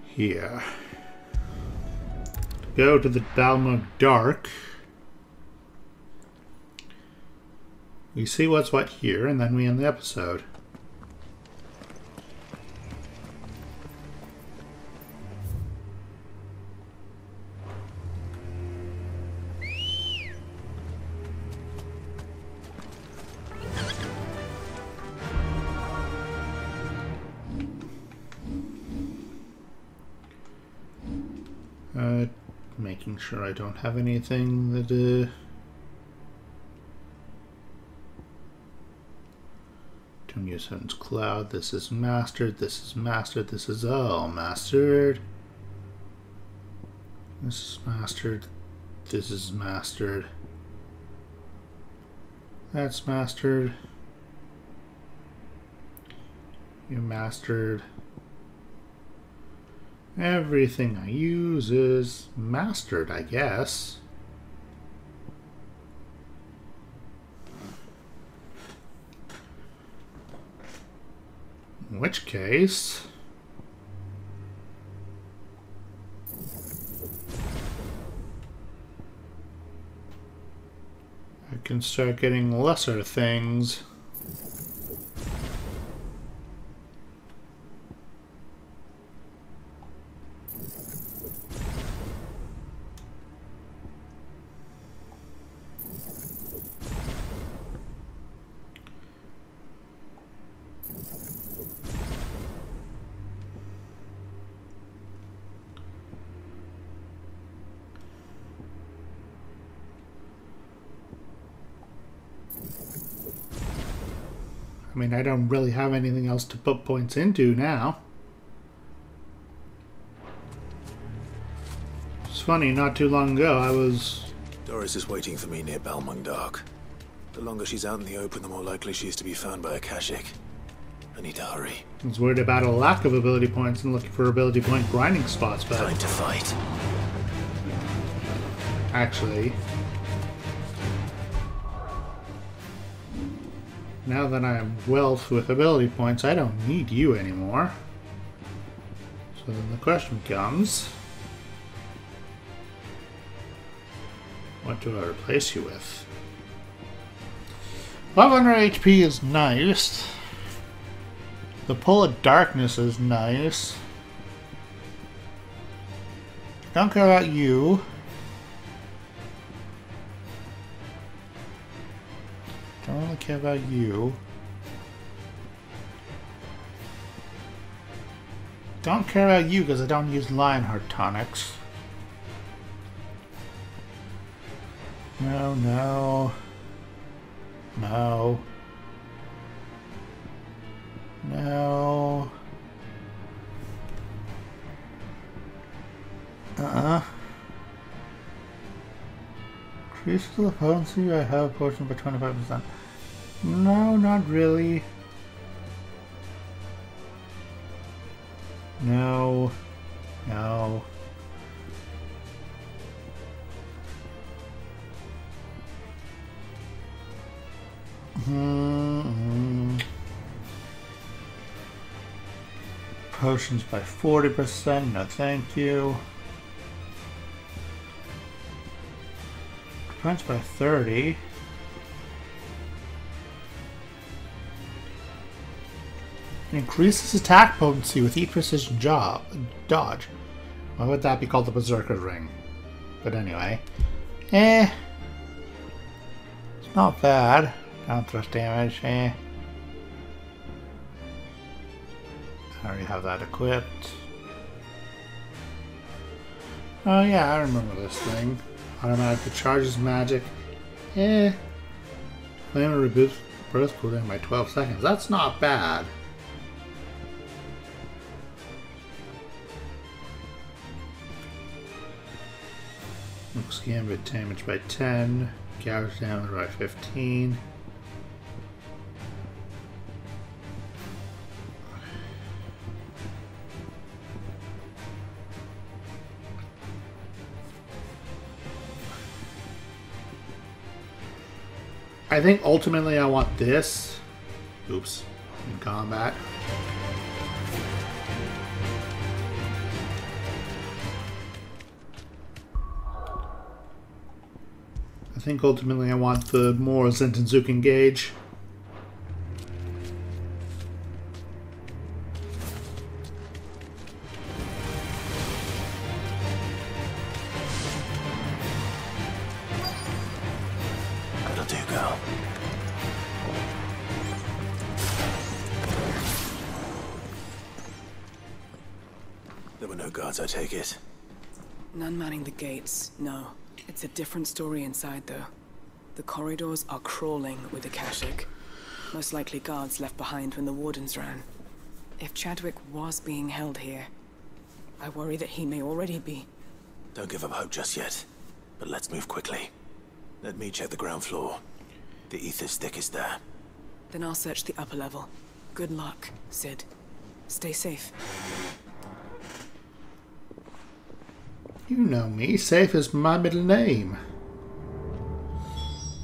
here. Go to the Balmog Dark. We see what's what here, and then we end the episode. Making sure I don't have anything that Tunya's Cloud. This is mastered. This is mastered. This is all mastered. This is mastered. This is mastered. That's mastered. You mastered. Everything I use is mastered, I guess. In which case, I can start getting lesser things. I mean, I don't really have anything else to put points into now. It's funny, not too long ago I was... Doris is waiting for me near Balmung Dark. The longer she's out in the open, the more likely she is to be found by a Kashik. I need to hurry. I was worried about a lack of ability points and looking for ability point grinding spots, but... Time to fight. Actually... now that I am wealth with ability points, I don't need you anymore. So then the question comes... what do I replace you with? 500 HP is nice. The Pull of Darkness is nice. Don't care about you. Don't really care about you. Don't care about you because I don't use Lionheart tonics. No, no. No. No. Increase the potency I have a potion by 25%. No, not really. No. No. Potions by 40%, no thank you. Defense by 30. It increases attack potency with each precision dodge. Why would that be called the Berserker Ring? But anyway. It's not bad. Down thrust damage, I already have that equipped. Oh yeah, I remember this thing. Automatically charges magic. Flame reboots burst cooldown by 12 seconds. That's not bad. Looks gambit damage by 10. Gouge damage by 15. I think ultimately I want this. Oops. In combat. I think ultimately I want the more Zentenzuken gauge. I take it. None manning the gates, no. It's a different story inside, though. The corridors are crawling with Akashic. Most likely guards left behind when the wardens ran. If Chadwick was being held here, I worry that he may already be. Don't give up hope just yet, but let's move quickly. Let me check the ground floor. The ether's thickest there. Then I'll search the upper level. Good luck, Sid. Stay safe. You know me. Safe is my middle name.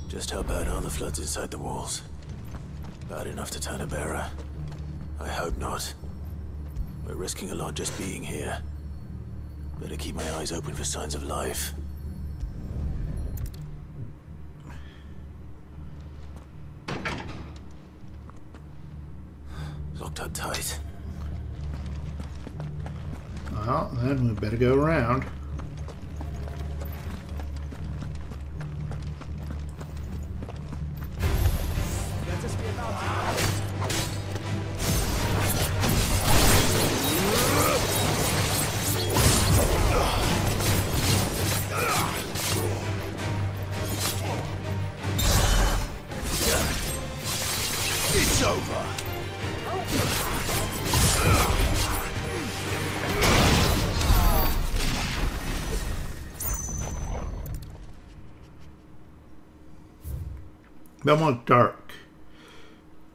Just how bad are the floods inside the walls? Bad enough to turn a bearer? I hope not. We're risking a lot just being here. Better keep my eyes open for signs of life. Locked up tight. Well, then we better go around. It's over. Belmont Dark.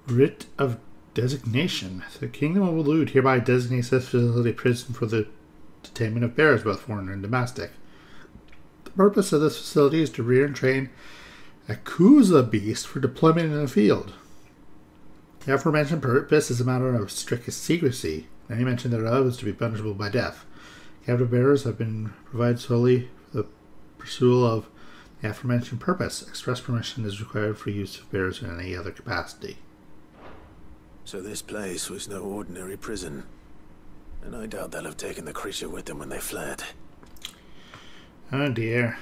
Writ of Designation. The Kingdom of Elude hereby designates this facility prison for the detainment of bearers, both foreign and domestic. The purpose of this facility is to rear and train a Kuza beast for deployment in the field. The aforementioned purpose is a matter of strictest secrecy. Any mention thereof is to be punishable by death. Captive bearers have been provided solely for the pursuit of the aforementioned purpose. Express permission is required for use of bearers in any other capacity. So this place was no ordinary prison. And I doubt they'll have taken the creature with them when they fled. Oh dear.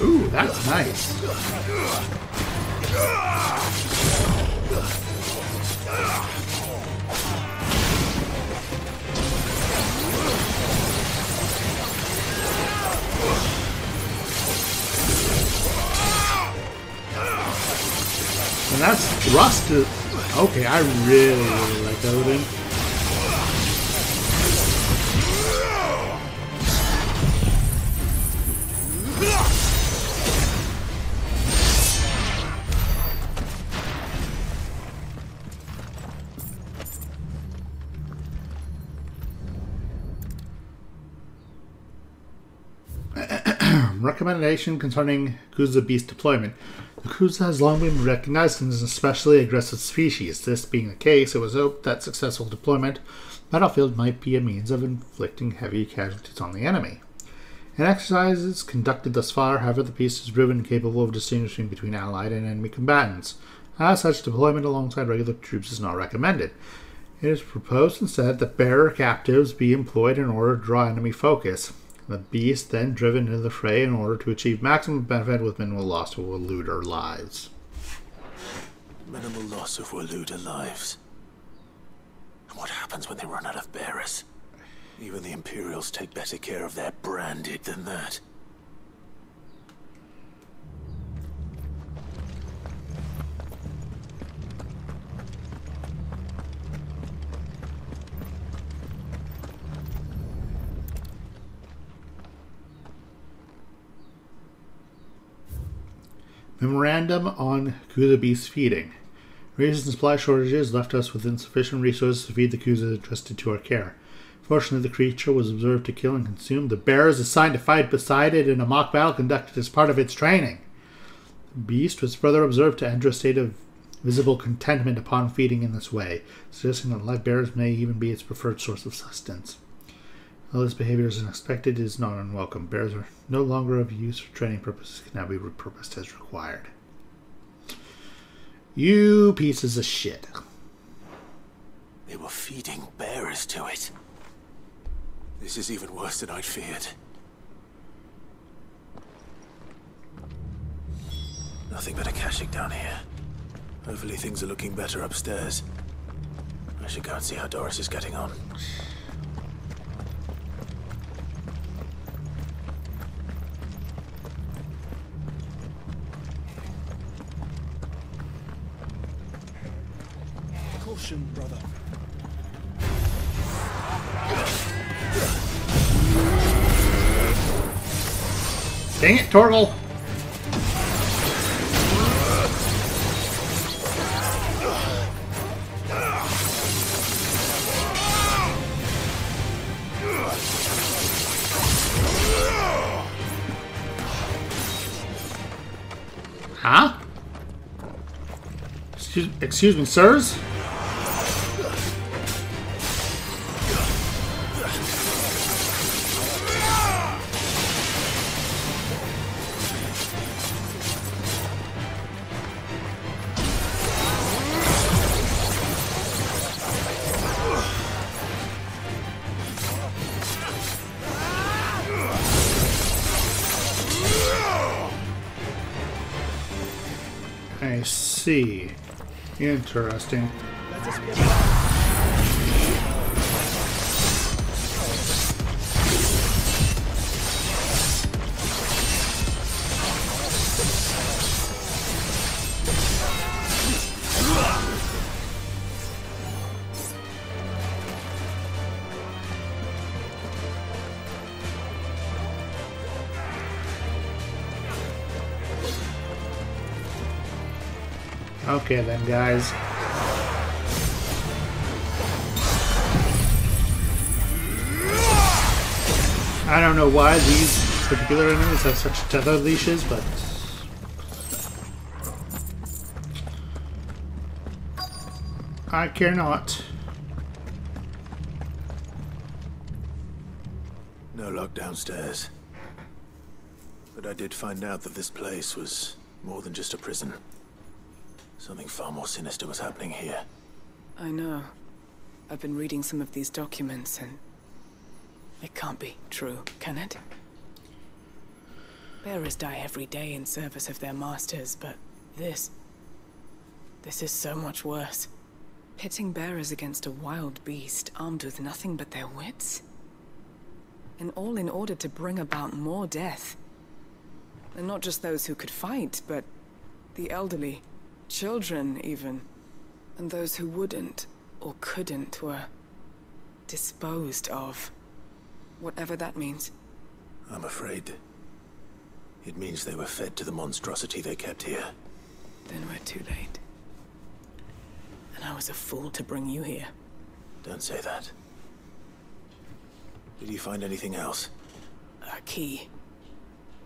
Ooh, that's nice. And that's rust. Okay, I really like that thing. Recommendation concerning Kuza beast deployment. The Kuza has long been recognized as an especially aggressive species. This being the case, it was hoped that successful deployment battlefield might be a means of inflicting heavy casualties on the enemy. In exercises conducted thus far, however, the beast has proven capable of distinguishing between allied and enemy combatants. As such, deployment alongside regular troops is not recommended. It is proposed instead that bearer captives be employed in order to draw enemy focus. The beast then driven into the fray in order to achieve maximum benefit with minimal loss of Waluda lives. Minimal loss of Waluda lives. And what happens when they run out of bearers? Even the Imperials take better care of their branded than that. Memorandum on Kuza beast feeding. Recent supply shortages left us with insufficient resources to feed the Kuza entrusted to our care. Fortunately, the creature was observed to kill and consume the bearers assigned to fight beside it in a mock battle conducted as part of its training. The beast was further observed to enter a state of visible contentment upon feeding in this way, suggesting that live bearers may even be its preferred source of sustenance. While this behavior is unexpected, it is not unwelcome. Bears are no longer of use for training purposes, can now be repurposed as required. You pieces of shit. They were feeding bearers to it. This is even worse than I'd feared. Nothing but a caching down here. Hopefully things are looking better upstairs. I should go and see how Doris is getting on. Caution, brother. Dang it, Torgal! Huh? Excuse me, sirs? I see. Interesting. Okay then, guys. I don't know why these particular enemies have such tether leashes, but I care not. No lock downstairs. But I did find out that this place was more than just a prison. Something far more sinister was happening here. I know. I've been reading some of these documents and... it can't be true, can it? Bearers die every day in service of their masters, but this is so much worse. Pitting bearers against a wild beast armed with nothing but their wits? And all in order to bring about more death. And not just those who could fight, but the elderly, children even. And those who wouldn't or couldn't were disposed of. Whatever that means. I'm afraid it means they were fed to the monstrosity they kept here. Then we're too late. And I was a fool to bring you here. Don't say that. Did you find anything else? A key.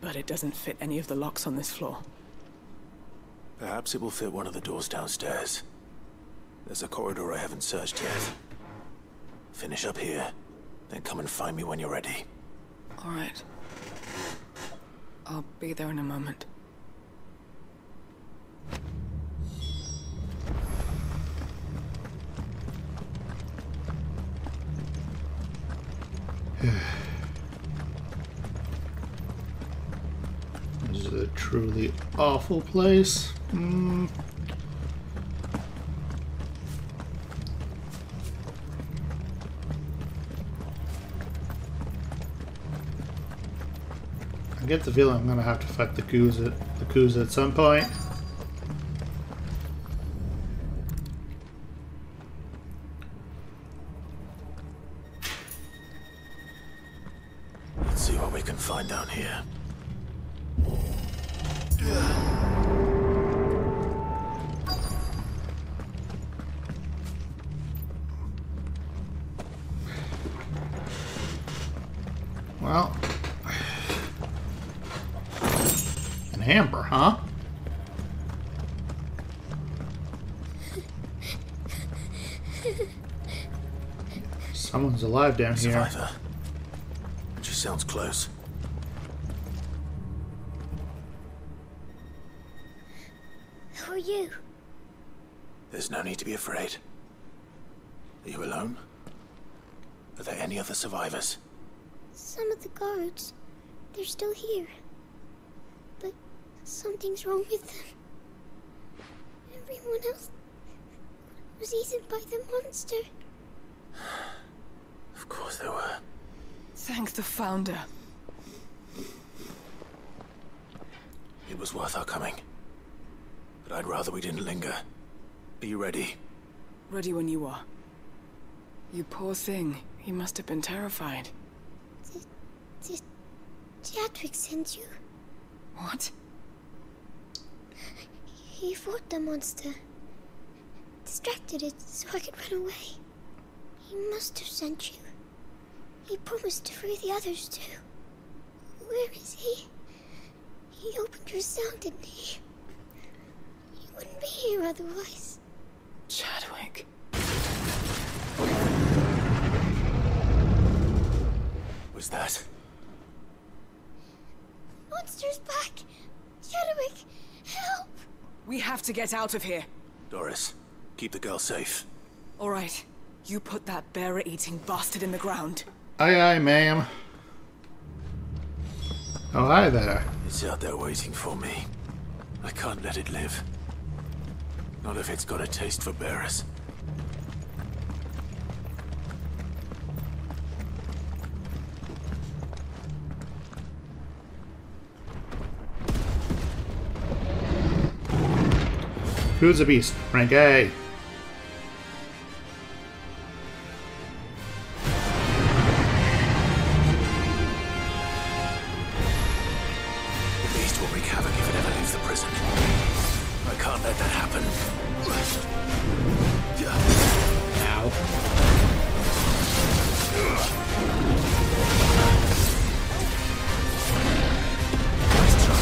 But it doesn't fit any of the locks on this floor. Perhaps it will fit one of the doors downstairs. There's a corridor I haven't searched yet. Finish up here, then come and find me when you're ready. All right. I'll be there in a moment. This is a truly awful place. I get the feeling I'm gonna have to fight the Kuza at some point. Let's see what we can find down here. Well, an amber, huh? Someone's alive down here. Survivor. And she sounds close. Who are you? There's no need to be afraid. Are you alone? Are there any other survivors? Some of the guards. They're still here. But something's wrong with them. Everyone else was eaten by the monster. Of course there were. Thank the Founder. It was worth our coming. But I'd rather we didn't linger. Are you ready? Ready when you are. You poor thing. He must have been terrified. Did Chadwick send you? What? He fought the monster. Distracted it so I could run away. He must have sent you. He promised to free the others too. Where is he? He opened your cell, didn't he? He wouldn't be here otherwise. Chadwick. Was that? Monster's back! Chadwick, help! We have to get out of here. Doris, keep the girl safe. All right. You put that bearer-eating bastard in the ground. Aye, aye, ma'am. Oh, hi there. It's out there waiting for me. I can't let it live. Not if it's got a taste for bearers. Who's a beast? Rank A. The beast will wreak havoc if it ever leaves the prison. I can't let that happen. Nice try.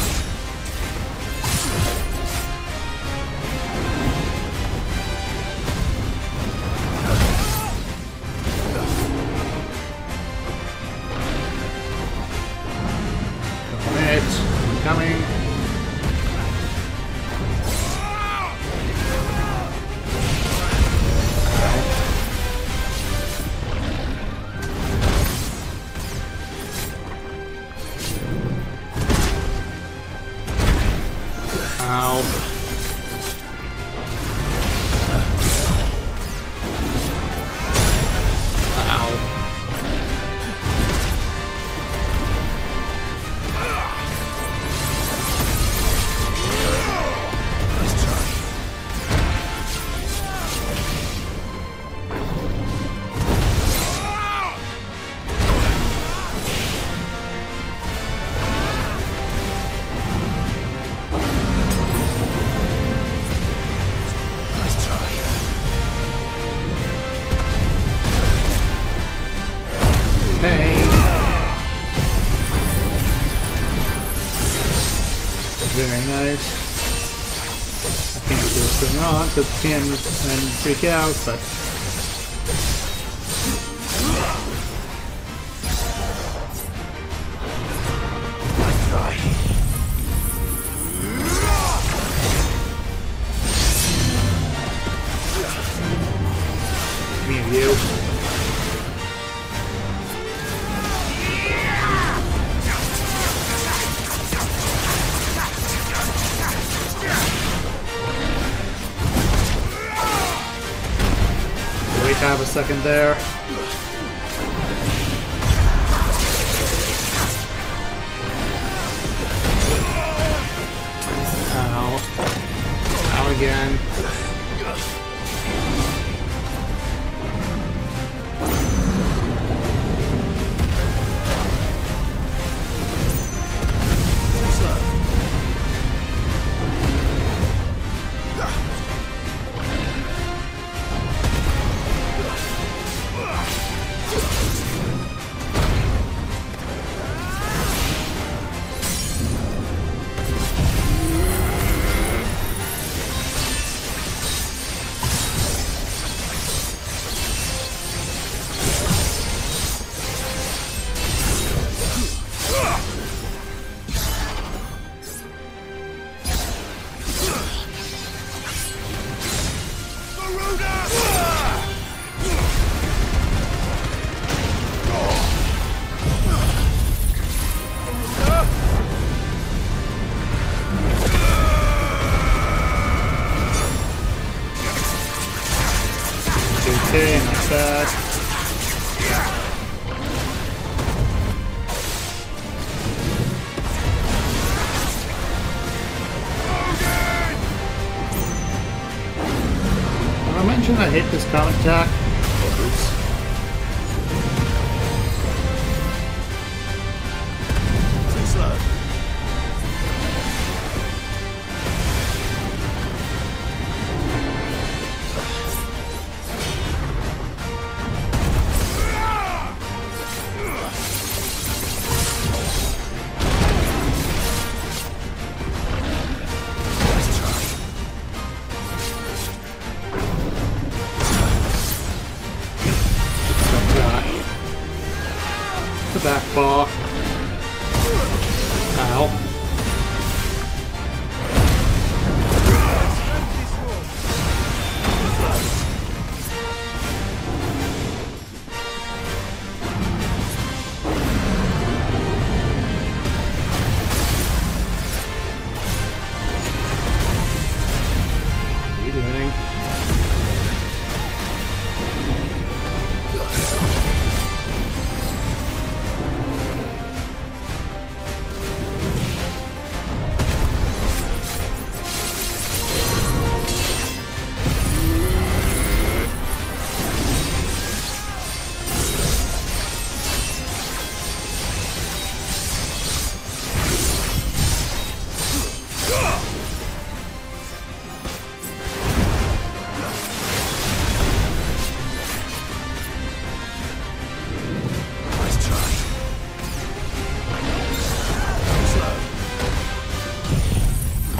Very nice. I can't see what's going on because I can and freak out, but. Me and you. Wait, have a second there. Ow. Ow again. Okay, not bad. Did I mention I hate this comic attack? Oops. The back bar. Ow. What are you doing?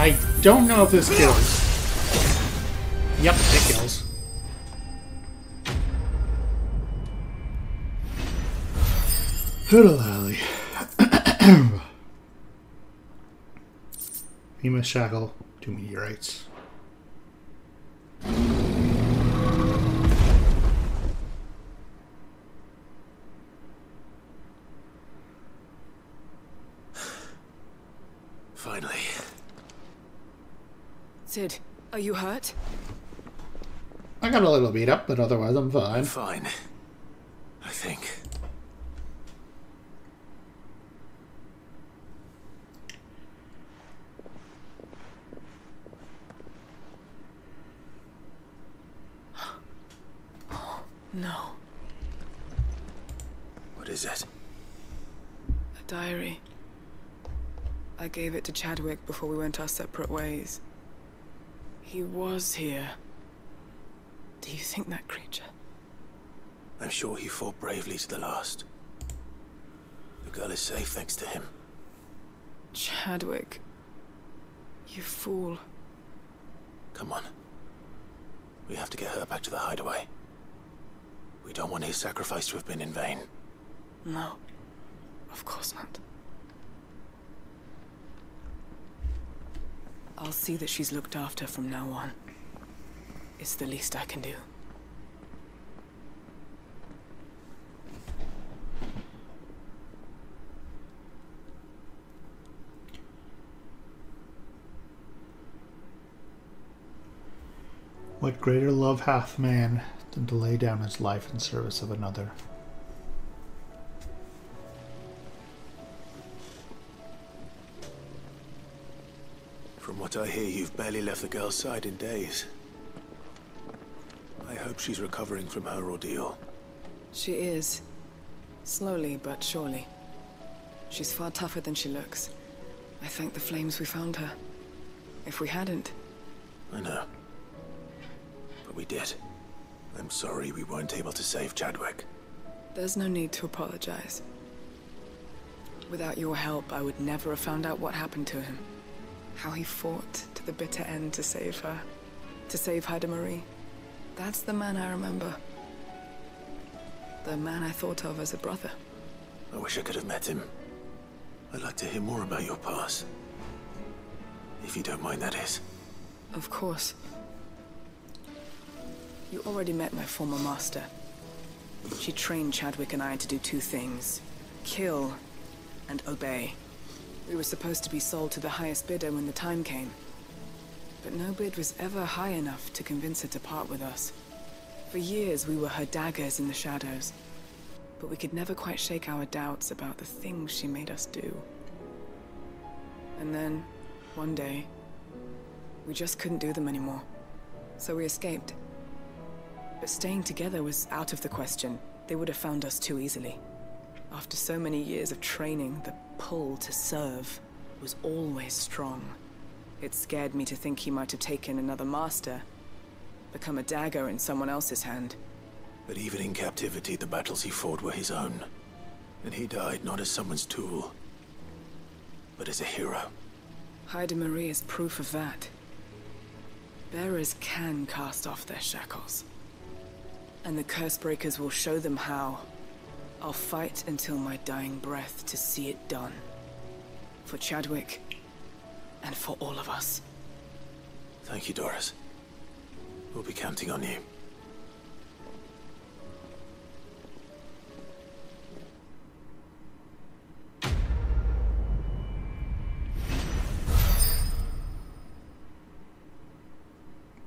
I don't know if this kills. Yep, it kills. Hoodle alley. You must shackle 2 meteorites. Finally. Sid, are you hurt? I got a little beat up, but otherwise I'm fine. I'm fine. I think. No. What is it? A diary. I gave it to Chadwick before we went our separate ways. He was here. Do you think that creature? I'm sure he fought bravely to the last. The girl is safe thanks to him. Chadwick. You fool. Come on. We have to get her back to the hideaway. We don't want his sacrifice to have been in vain. No. Of course not. I'll see that she's looked after from now on. It's the least I can do. What greater love hath man than to lay down his life in service of another? From what I hear, you've barely left the girl's side in days. I hope she's recovering from her ordeal. She is. Slowly but surely. She's far tougher than she looks. I thank the flames we found her. If we hadn't... I know. But we did. I'm sorry we weren't able to save Chadwick. There's no need to apologize. Without your help, I would never have found out what happened to him. How he fought to the bitter end to save her. To save Haida Marie. That's the man I remember. The man I thought of as a brother. I wish I could have met him. I'd like to hear more about your past. If you don't mind, that is. Of course. You already met my former master. She trained Chadwick and I to do two things. Kill and obey. We were supposed to be sold to the highest bidder when the time came. But no bid was ever high enough to convince her to part with us. For years we were her daggers in the shadows. But we could never quite shake our doubts about the things she made us do. And then, one day, we just couldn't do them anymore. So we escaped. But staying together was out of the question. They would have found us too easily. After so many years of training, the pull to serve was always strong. It scared me to think he might have taken another master, become a dagger in someone else's hand. But even in captivity, the battles he fought were his own. And he died not as someone's tool, but as a hero. Haida Marie is proof of that. Bearers can cast off their shackles. And the Cursebreakers will show them how. I'll fight until my dying breath to see it done. For Chadwick, and for all of us. Thank you, Doris. We'll be counting on you.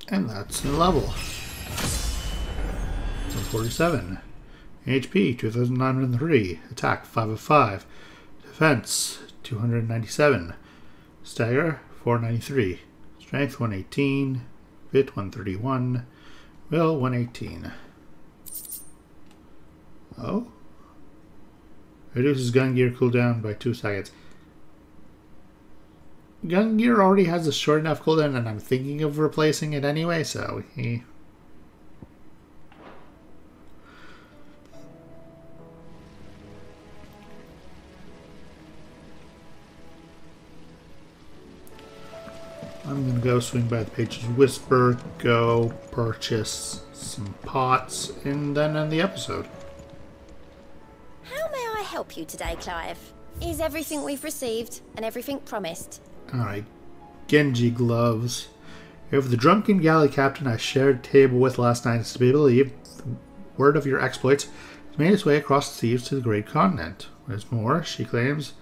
And that's the level. 147. HP 2,903. Attack 5 of 5. Defense 297. Stagger 493. Strength 118. Wit 131. Will 118. Oh? Reduces gun gear cooldown by 2 seconds. Gun gear already has a short enough cooldown, and I'm thinking of replacing it anyway, so I'm gonna go swing by the Page's Whisper, go purchase some pots, and then end the episode. How may I help you today, Clive? Is everything we've received and everything promised? Alright, Genji gloves. If the drunken galley captain I shared a table with last night is to be believed, the word of your exploits has made its way across the seas to the great continent. What is more, she claims,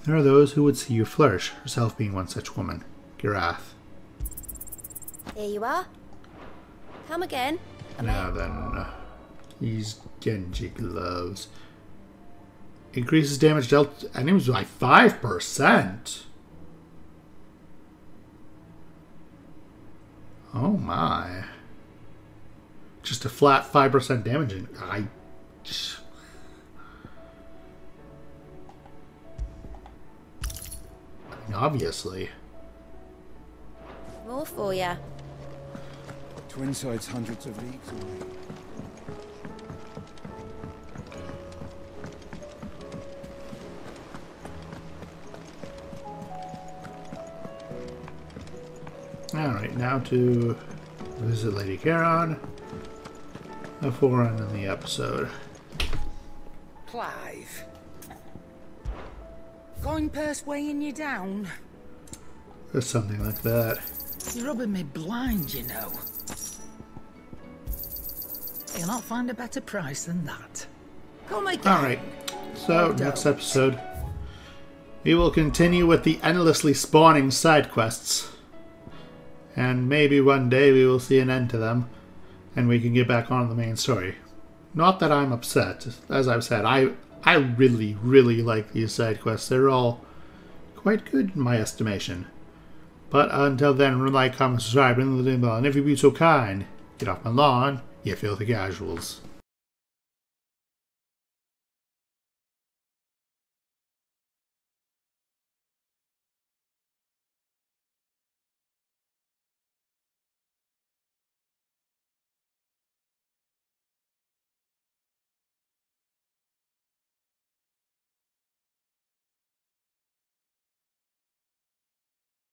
there are those who would see you flourish, herself being one such woman. Girath. Here you are. Come again. Now then, these Genji gloves. Increases damage dealt to enemies by 5%. Oh my. Just a flat 5% damage. I mean, obviously. More for ya. Twinside's hundreds of leagues away. Alright, now to visit Lady Charon. A forerun in the episode. Clive. Coin purse weighing you down? Or something like that. You're rubbing me blind, you know. You'll not find a better price than that. Come again. Alright, so next episode, we will continue with the endlessly spawning side quests. And maybe one day we will see an end to them, and we can get back on the main story. Not that I'm upset. As I've said, I really, really like these side quests. They're all quite good in my estimation. But until then, like, comment, subscribe, and if you be so kind, get off my lawn, you filthy casuals.